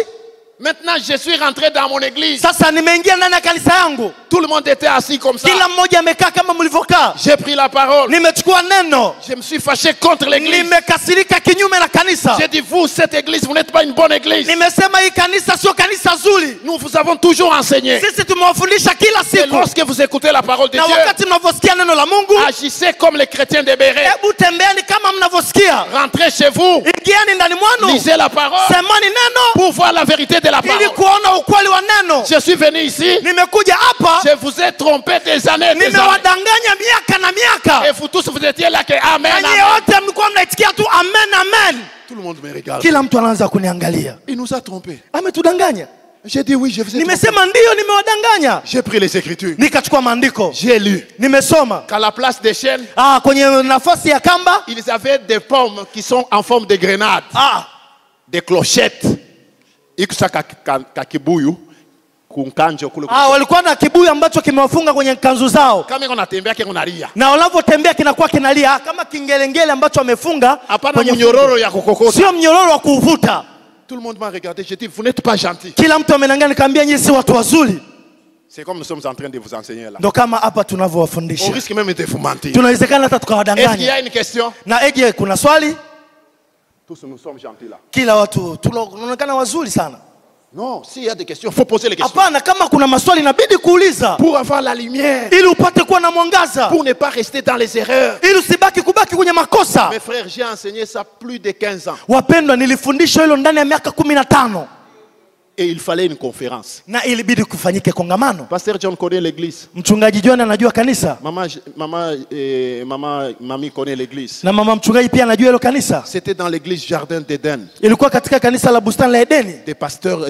Maintenant, je suis rentré dans mon église. Sasa nimeingia ndani ya kanisa yangu. Tout le monde était assis comme ça. Kila mmoja amekaa kama mlivyokaa. J'ai pris la parole. Nimechukua neno. Je me suis fâché contre l'église. Nimekasirika kinyume na kanisa. J'ai dit, vous, cette église, vous n'êtes pas une bonne église. Nimesema hii kanisa sio kanisa zuri. Nous vous avons toujours enseigné. Sisi tumewafundisha kila Et siku. lorsque vous écoutez la parole de Na Dieu, wakati mnavyosikia neno la Mungu, agissez comme les chrétiens de Béret. hebu tembeeni kama mnavyosikia. Rentrez chez vous. Ingieni ndani mwenu. Lisez la parole. Semani neno Pour voir la vérité de la ili parole. kuona ukweli wa neno. Je suis venu ici. Nimekuja hapa. Je vous ai trompé des années et des années. Nimewadanganya miaka na miaka. Et vous tous, vous étiez là que amen, Na nyie amen. wote mlikuwa mnaitikia tu amen amen. Tout le monde me regarde. Kila mtu anaanza kuniangalia. Il nous a trompés. Ametudanganya. J'ai dit oui, je vous ai trompé. Nimesema ndio, nimewadanganya. J'ai pris les écritures. Nikachukua maandiko. J'ai lu. Nimesoma. Qu'à la place des chaînes, Kwenye nafasi ya kamba, ils avaient des pommes qui sont en forme de grenades. Des clochettes. Ikusa kakibuyu. Kunkanjo kule. Walikuwa na kibuyu ambacho kimewafunga kwenye kanzu zao. Kama unatembea kile unalia. Na wanavyotembea kinakuwa kinalia kama kingelengele ambacho wamefunga. Hapana mnyororo ya kukokota. Sio mnyororo wa kuvuta. Tout le monde m'a regardé, j'ai dit vous n'êtes pas gentil. Kila mtu amenangaa nikamwambia nyinyi si watu wazuri. C'est comme nous sommes en train de vous enseigner là. Ndo kama hapa tunavyowafundisha. On risque même de vous mentir. Tunawezekana hata Est-ce qu'il y tukawadanganya. a une question? Na kuna swali? Tous nous sommes gentils là. Kila watu tunaonekana wazuri sana. Non, s'il y a des questions, il faut poser les questions. Hapana, kama kuna maswali inabidi kuuliza. Pour avoir la lumière. Ili upate kuwa na mwangaza. Pour ne pas rester dans les erreurs. Ili usibaki kubaki kwenye makosa. Mes frères, j'ai enseigné ça plus de 15 ans. Wapendwa, nilifundisha hilo ndani ya miaka 15. Et il fallait une conférence. Na ilibidi kufanyike kongamano. Pasteur John connaît l'église. Mchungaji John anajua kanisa. Mamie connaît l'église. Na mama mchungaji pia anajua hilo kanisa. C'était dans l'église Jardin d'Éden. Ilikuwa katika kanisa la bustani la Edeni. Des pasteurs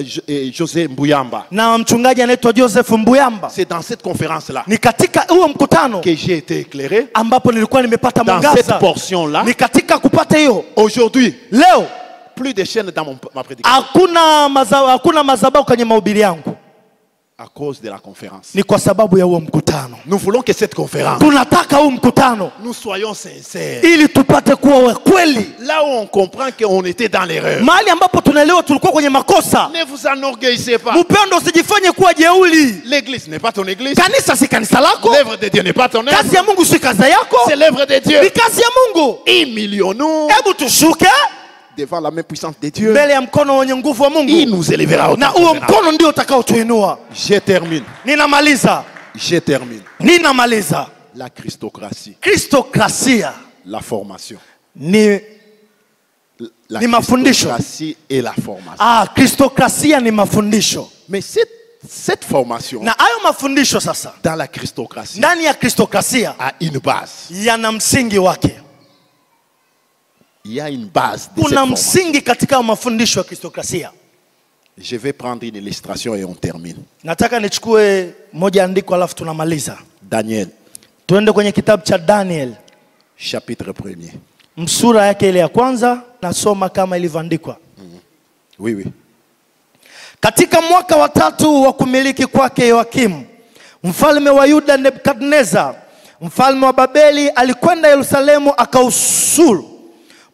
José Mbuyamba. Na mchungaji anaitwa Joseph Mbuyamba. C'est dans cette conférence là. Ni katika huo mkutano que j'ai été éclairé. Ambapo nilikuwa nimepata mwangaza. Dans cette portion là. Ni katika kupata hiyo. Aujourd'hui. Leo. Plus de chaînes dans ma prédication. Hakuna madhabahu kwenye mahubiri yangu. À cause de la conférence. Ni kwa sababu ya huo mkutano. Nous voulons que cette conférence. Tunataka huo mkutano. Nous soyons sincères. Ili tupate kuwa kweli. Là où on comprend qu'on était dans l'erreur. Mahali ambapo tunaelewa tulikuwa kwenye makosa. Ne vous enorgueillissez pas. Mpendo, usijifanye kuwa jeuri. L'église n'est pas ton église. Kanisa si kanisa lako. L'œuvre de Dieu n'est pas ton œuvre. Kazi ya Mungu si kazi yako. C'est l'œuvre de Dieu. Ni kazi ya Mungu. Humilions-nous. Hebu tushuke devant la main puissante de Dieu. Mbele ya mkono wenye nguvu wa Mungu. Il nous élèvera au na huo mkono ndio utakaotuinua. Je termine. Ninamaliza. Je termine. Ninamaliza. La Christocratie. Kristokrasia. La formation. Ni mafundisho. La Christocratie et la formation. Kristokrasia ni mafundisho. Mais cette formation. Na hayo mafundisho sasa. Dans la Christocratie. Ndani ya Kristokrasia. A une base. Yana msingi wake. Il y a une base de kuna msingi katika mafundisho ya Kristokrasia. Je vais prendre une illustration et on termine. Nataka nichukue moja andiko alafu tunamaliza. Daniel. Tuende kwenye kitabu cha Daniel. Chapitre 1er. Msura yake ile ya kwanza nasoma kama ilivyoandikwa. Oui, oui. Katika mwaka wa 3 wa kumiliki kwake Yoakim, mfalme wa Yuda Nebukadneza, mfalme wa Babeli alikwenda Yerusalemu akausuru.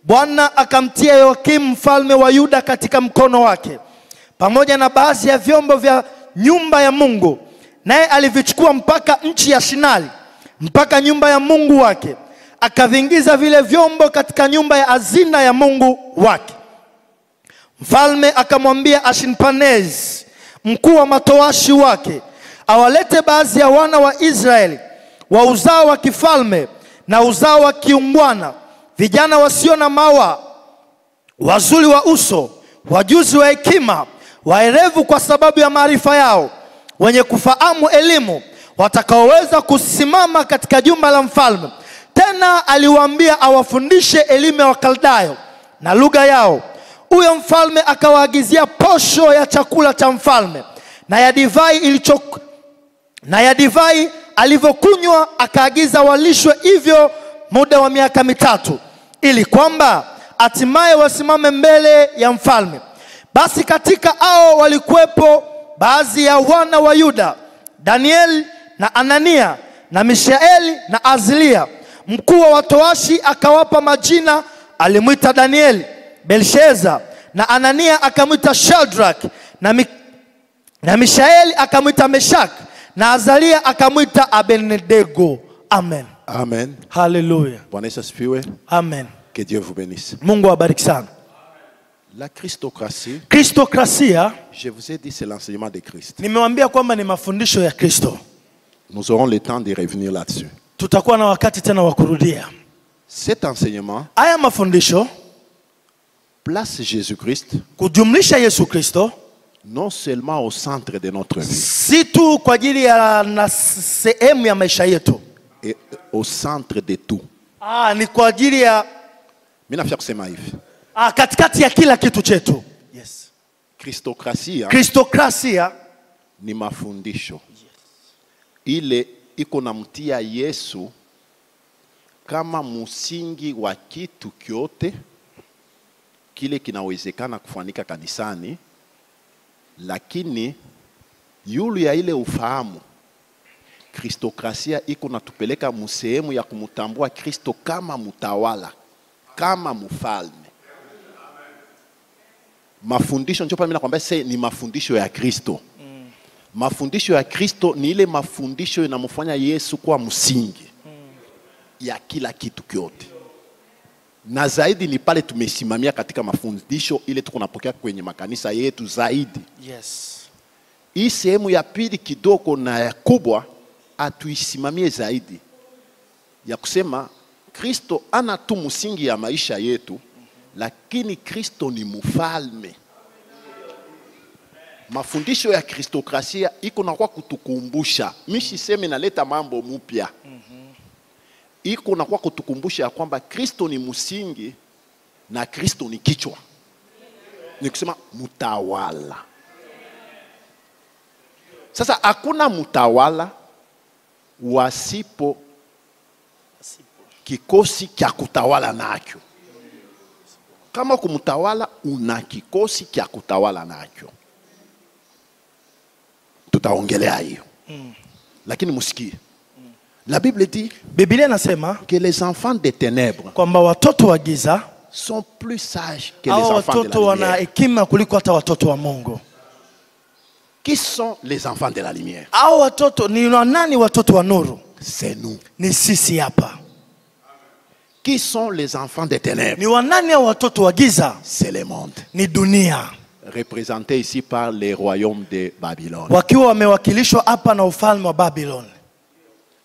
Bwana akamtia Yoakim mfalme wa Yuda katika mkono wake, pamoja na baadhi ya vyombo vya nyumba ya Mungu, naye alivichukua mpaka nchi ya Shinari, mpaka nyumba ya Mungu wake, akavingiza vile vyombo katika nyumba ya hazina ya Mungu wake. Mfalme akamwambia Ashpenaz, mkuu wa matowashi wake, awalete baadhi ya wana wa Israeli wa uzao wa kifalme na uzao wa kiungwana, vijana wasio na mawa, wazuri wa uso, wajuzi wa hekima, waerevu kwa sababu ya maarifa yao, wenye kufahamu elimu, watakaoweza kusimama katika jumba la mfalme. Tena aliwaambia awafundishe elimu ya Wakaldayo na lugha yao. Huyo mfalme akawaagizia posho ya chakula cha mfalme na ya divai alivyokunywa, akaagiza walishwe hivyo muda wa miaka 3, ili kwamba hatimaye wasimame mbele ya mfalme. Basi katika hao walikuwepo baadhi ya wana wa Yuda, Daniel na Anania na Mishaeli na Azlia, Mkuu wa watoashi akawapa majina, alimwita Danieli, Belshaza, na Anania akamwita Shadrach, na Mishaeli akamwita Meshach, na Azalia akamwita Abednego. Amen. Amen. Hallelujah. Bwana Yesu asifiwe. Amen. Que Dieu vous bénisse. Mungu awabariki sana. La Christocratie, Kristokrasia, je vous ai dit, c'est l'enseignement de Christ. nimewambia kwamba ni mafundisho ya Kristo. Nous aurons le temps de revenir là-dessus. Tutakuwa na wakati tena wa kurudia. Cet enseignement Haya mafundisho place Jésus-Christ kujumlisha Yesu Kristo non seulement au centre de notre vie, si tu kwa ajili ya na sehemu ya maisha yetu, et au centre de tout. ni kwa ajili ya Mimi nafia kusema hivi. katikati ya kila kitu chetu. Yes. Christocratie Kristokrasia ni mafundisho ile iko namtia Yesu kama msingi wa kitu kyote kile kinawezekana kufanyika kanisani, lakini yule ya ile ufahamu Kristokrasia iko natupeleka musehemu ya kumutambua Kristo kama mutawala, kama mfalme. Mafundisho ndio mimi nakwambia sasa ni mafundisho ya Kristo. Mafundisho ya Kristo ni ile mafundisho inamfanya Yesu kuwa msingi ya kila kitu kyote. Na zaidi ni pale tumesimamia katika mafundisho ile tuko napokea kwenye makanisa yetu zaidi. yes. Hii sehemu ya pili kidogo na ya kubwa atuisimamie zaidi ya kusema Kristo ana tu msingi ya maisha yetu, lakini Kristo ni mfalme. Mafundisho ya Kristokrasia iko na kwa kutukumbusha, mishi sema inaleta mambo mpya. Iko na kwa kutukumbusha kwamba Kristo ni msingi na Kristo ni kichwa. Ni kusema mtawala. Sasa hakuna mtawala wasipo kikosi cha kutawala nacho. Kama kumtawala una kikosi cha kutawala nacho. Tutaongelea hiyo. Lakini musikie. La Bible dit, Biblia inasema que les enfants des ténèbres kwamba watoto wa giza sont plus sages que les hao enfants de watoto la wana lumière. hekima kuliko hata watoto wa Mungu. Qui sont les enfants de la lumière? Hao watoto ni nani? Watoto wa nuru C'est nous. ni sisi hapa. Qui sont les enfants des ténèbres? Ni wanani hao watoto wa giza? C'est le monde. Ni dunia, Représenté ici par les royaumes de Babylone. wakiwa wamewakilishwa hapa na ufalme wa Babylon.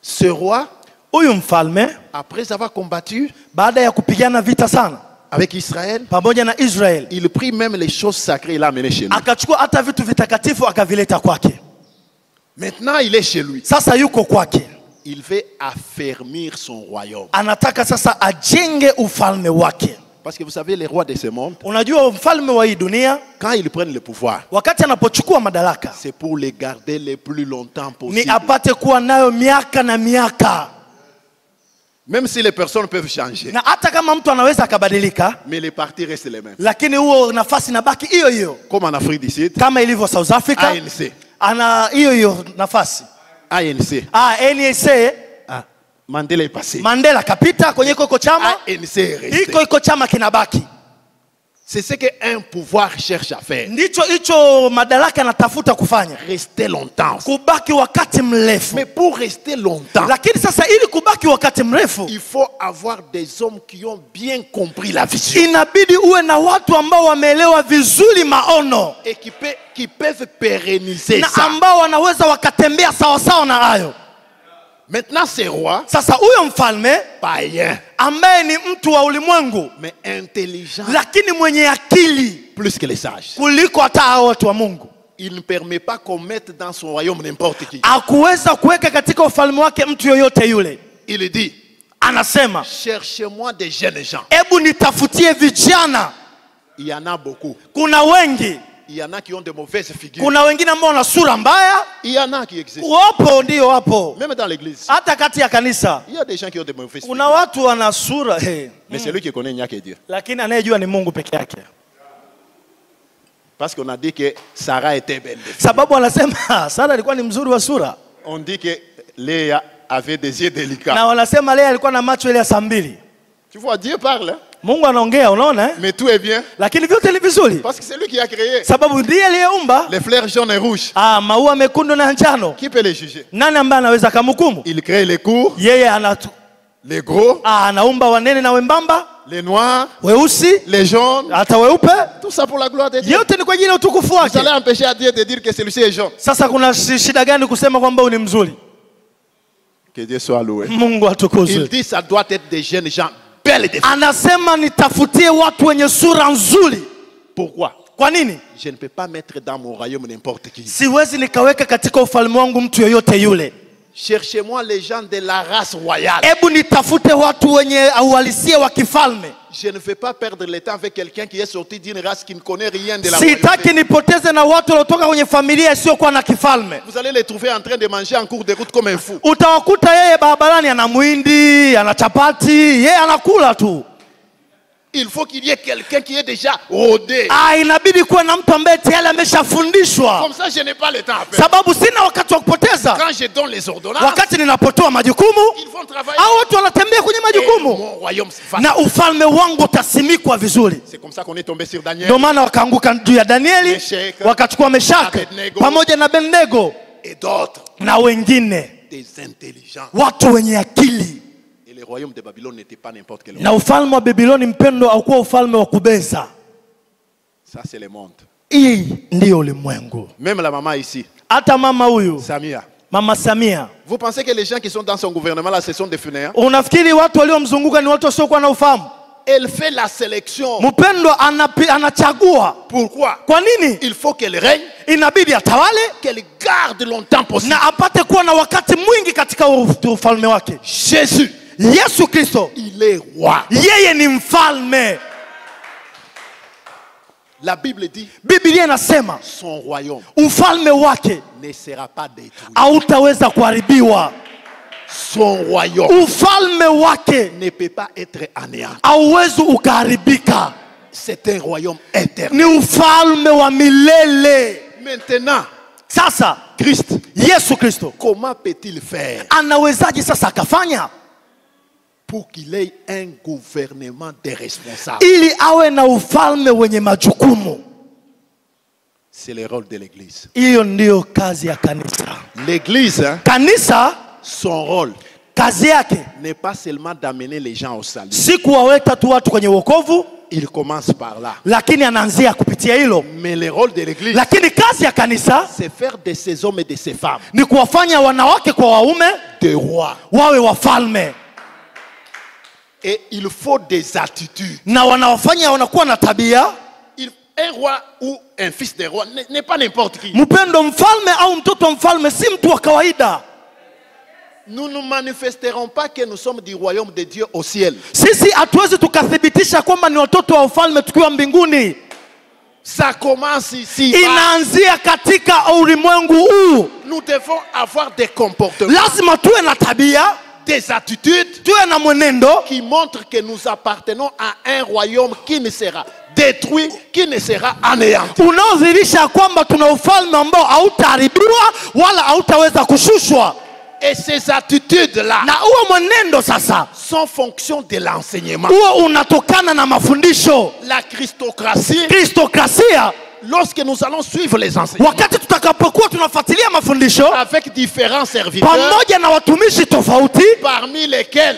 Ce roi, Huyu mfalme après avoir combattu baada ya kupigana vita sana avec Israël, pamoja na Israel, il prit même les choses sacrées et l'a amené chez nous. akachukua hata vitu vitakatifu akavileta kwake. Maintenant, il est chez lui. Sasa yuko kwake, Il veut affermir son royaume. anataka sasa ajenge ufalme wake. Parce que vous savez, les rois de ce monde, Unajua mfalme wa hii dunia quand ils prennent le pouvoir, wakati anapochukua madaraka c'est pour les garder le plus longtemps ni possible. apate kuwa nayo miaka na miaka, Même si les personnes peuvent changer, na hata kama mtu anaweza akabadilika, mais les partis restent les mêmes. lakini huo nafasi inabaki hiyo hiyo, Comme en Afrique du Sud, kama ilivyo South Africa ANC. ana hiyo hiyo nafasi. ANC. NSA Mandela est passé. Mandela kapita kwenye iko chama, ANC est resté. iko chama kinabaki. C'est ce qu'un pouvoir cherche à faire. Ndicho hicho madaraka anatafuta kufanya, Rester longtemps. kubaki wakati mrefu. Mais pour rester longtemps, Lakini sasa ili kubaki wakati mrefu il faut avoir des hommes qui ont bien compris la vision inabidi uwe na watu ambao wameelewa vizuri maono et qui peuvent pérenniser na ça. ambao wanaweza wakatembea sawa sawa na hayo. Maintenant, ces rois, Sasa huyo mfalme païens, ambaye ni mtu wa ulimwengu mais intelligents, lakini mwenye akili plus que les sages, kuliko hata hao watu wa Mungu, il ne permet pas qu'on mette dans son royaume n'importe qui. hakuweza kuweka katika ufalme wake mtu yoyote yule. Il dit, Anasema, cherchez-moi des jeunes gens. hebu nitafutie vijana. Il y en a beaucoup. Kuna wengi, Il y en a qui ont de mauvaises figures. kuna wengine ambao wana sura mbaya. Il y en a qui existent. Wapo, ndio wapo, Même dans l'église, hata kati ya kanisa il y a des gens qui ont de mauvaises kuna figures. watu wana sura Mais c'est lui qui connaît, il n'y a que Dieu. lakini anayejua ni Mungu peke yake, Parce qu'on a dit que Sarah était belle. sababu anasema Sara alikuwa ni mzuri wa sura. On dit que Léa avait des yeux délicats. Na wanasema Lea alikuwa na macho ile ya saa mbili. Tu vois, Dieu parle, hein? Mungu anaongea, unaona eh? Mais tout est bien. Lakini vyote ni vizuri. Parce que c'est lui qui a créé. Sababu ndiye aliyeumba. Les fleurs jaunes et rouges. Maua mekundu na njano. Qui peut les juger? Nani ambaye anaweza kumhukumu? Il crée les courts, Yeye anatu les gros, anaumba wanene na wembamba, les noirs, weusi, les jaunes. hata weupe. Tout ça pour la gloire de Dieu. Yote ni kwa ajili ya utukufu Vous wake. allez empêcher à Dieu de dire que celui-ci est jaune. Sasa kuna shida gani kusema kwamba ni mzuri? Que Dieu soit loué. Mungu atukuzwe. Il dit ça doit être des jeunes gens belles et des filles. Anasema nitafutie watu wenye sura nzuri. Pourquoi? Kwa nini? Je ne peux pas mettre dans mon royaume n'importe qui. Siwezi nikaweka katika ufalme wangu mtu yoyote yule. Cherchez-moi les gens de la race royale. Hebu nitafute watu wenye uhalisia wa kifalme. Je ne vais pas perdre le temps avec quelqu'un qui est sorti d'une race qui ne connaît rien de la royauté. Sitaki nipoteze na watu waliotoka kwenye familia isiyokuwa na kifalme. Vous allez les trouver en train de manger en cours de route comme un fou. Utawakuta yeye barabarani ana mwindi, ana chapati, yeye anakula tu. Il faut qu'il y ait quelqu'un qui est déjà rodé. Inabidi kuwa na mtu ambaye tayari ameshafundishwa. Comme ça, je n'ai pas le temps à perdre. Sababu sina wakati wa kupoteza. Quand je donne les ordonnances, Wakati ninapotoa majukumu, ils vont travailler. hao watu wanatembea kwenye Et majukumu. mon royaume se fasse. Na ufalme wangu utasimikwa vizuri. C'est comme ça qu'on est tombé sur Daniel Ndio maana wakaanguka juu ya Danieli, Meshach, wakachukua Meshaki Abednego, pamoja na Abednego et d'autres, na wengine, des intelligents. watu wenye akili. Et le royaume de Babylone n'était pas n'importe quel Na royaume. ufalme wa Babiloni mpendo haukuwa ufalme wa kubeza. Ça, c'est le monde. Hii ndio ulimwengu. Même la maman ici, Hata mama huyu, Samia. Mama Samia, Vous pensez que les gens qui sont dans son gouvernement là, ce sont des fainéants? unafikiri watu waliomzunguka ni watu wasiokuwa na ufahamu? Elle fait la sélection. Mpendo anachagua. Pourquoi? Kwa nini? Il faut qu'elle règne, Inabidi atawale qu'elle garde longtemps possible. na apate kuwa na wakati mwingi katika ufalme wake. Jésus, Yesu Kristo, il est roi. yeye ni mfalme. La Bible dit, Biblia inasema son royaume ufalme wake ne sera pas détruit. hautaweza kuharibiwa. Son royaume Ufalme wake ne peut pas être anéanti. hauwezi ukaharibika. C'est un royaume éternel. Ni ufalme wa milele. Maintenant, Sasa Christ, Yesu Kristo comment peut-il faire anawezaje sasa akafanya pour qu'il ait un gouvernement des responsables? ili awe na ufalme wenye majukumu? C'est le rôle de l'Église. Hiyo ndio kazi ya kanisa. L'Église, hein, Kanisa son rôle kazi yake n'est pas seulement d'amener les gens au salut. si kuwaweka tu watu kwenye wokovu, Il commence par là. lakini anaanzia kupitia hilo. Mais le rôle de l'Église, Lakini kazi ya kanisa c'est faire de ces hommes et de ces femmes ni kuwafanya wanawake kwa waume des rois. wawe wafalme, Et il faut des attitudes. na wanawafanya wanakuwa na tabia. Un roi ou un fils de roi n'est pas n'importe qui. Mpendo, mfalme au mtoto mfalme si mtu wa kawaida. Nous ne manifesterons pas que nous sommes du royaume de Dieu au ciel. Sisi hatuwezi tukathibitisha kwamba ni watoto wa ufalme tukiwa mbinguni. Ça commence ici. Inaanzia katika ulimwengu huu. Nous devons avoir des comportements, Lazima tuwe na tabia, des attitudes tuwe na mwenendo qui montrent que nous appartenons à un royaume qui ne sera détruit, qui ne sera anéanti. unaodhihirisha kwamba tuna ufalme ambao hautaharibiwa wala hautaweza kushushwa. Et ces attitudes-là Na huo mwenendo sasa sont fonction de l'enseignement. huo unatokana na mafundisho. La Christocratie, Kristokrasia, lorsque nous allons suivre les enseignements wakati tutakapokuwa tunafuatilia mafundisho avec différents serviteurs, pamoja na watumishi tofauti parmi lesquels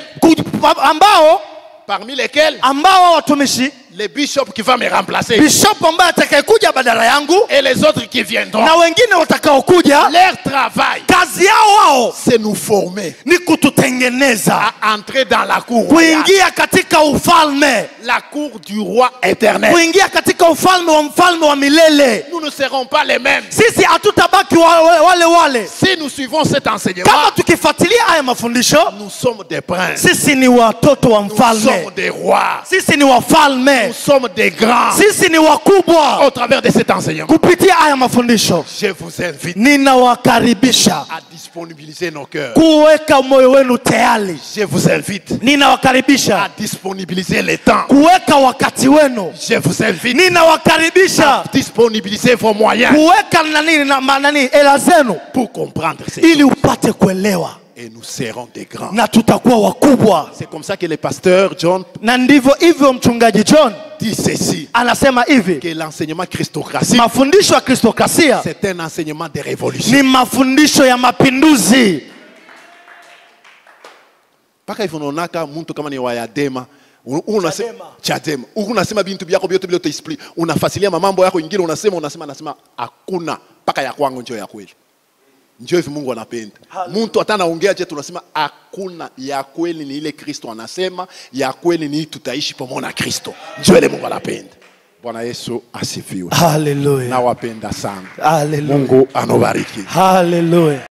ambao watumishi, le bishop qui va me remplacer bishop ambaye atakayekuja badala yangu et les autres qui viendront, na wengine watakaokuja, leur travail, kazi yao wao c'est nous former ni kututengeneza à entrer dans la cour royale, kuingia katika ufalme, la cour du roi éternel. kuingia katika ufalme wa mfalme wa milele. Nous ne serons pas les mêmes Sisi hatutabaki wale. si nous suivons cet enseignement. Kama tukifuatilia haya mafundisho, Nous sommes des princes, sisi ni watoto wa nous mfalme, sommes des rois, sisi ni wafalme, nous sommes des grands. sisi ni wakubwa. Au travers de cet enseignement, Kupitia haya mafundisho je vous invite ninawakaribisha à disponibiliser nos cœurs. kuweka moyo wenu tayari. Je vous invite à Ninawakaribisha disponibiliser les temps. kuweka wakati wenu. Je vous invite Ninawakaribisha à disponibiliser vos moyens kuweka nani hela zenu pour comprendre ces ili choses. upate kuelewa. et nous serons des grands. na tutakuwa wakubwa. C'est comme ça que le pasteur John Na ndivyo hivyo mchungaji John dit ceci, anasema hivi, que l'enseignement christocratie, mafundisho ya kristokrasia c'est un enseignement de révolution. ni mafundisho ya mapinduzi. Paka ifunonaka muntu kama ni wayadema Chadema. Unasema bintu byako byote bila explain. Unafasilia mambo yako ingine unasema hakuna paka ya kwangu njoo ya kweli. Njoo hivi Mungu anapenda. Muntu hata anaongea je tunasema hakuna ya kweli ni ile Kristo anasema, ya kweli ni tutaishi pamoja na Kristo. Njoo ile Mungu anapenda. Bwana Yesu asifiwe. Hallelujah. Na wapenda sana. Hallelujah. Mungu anobariki. Hallelujah.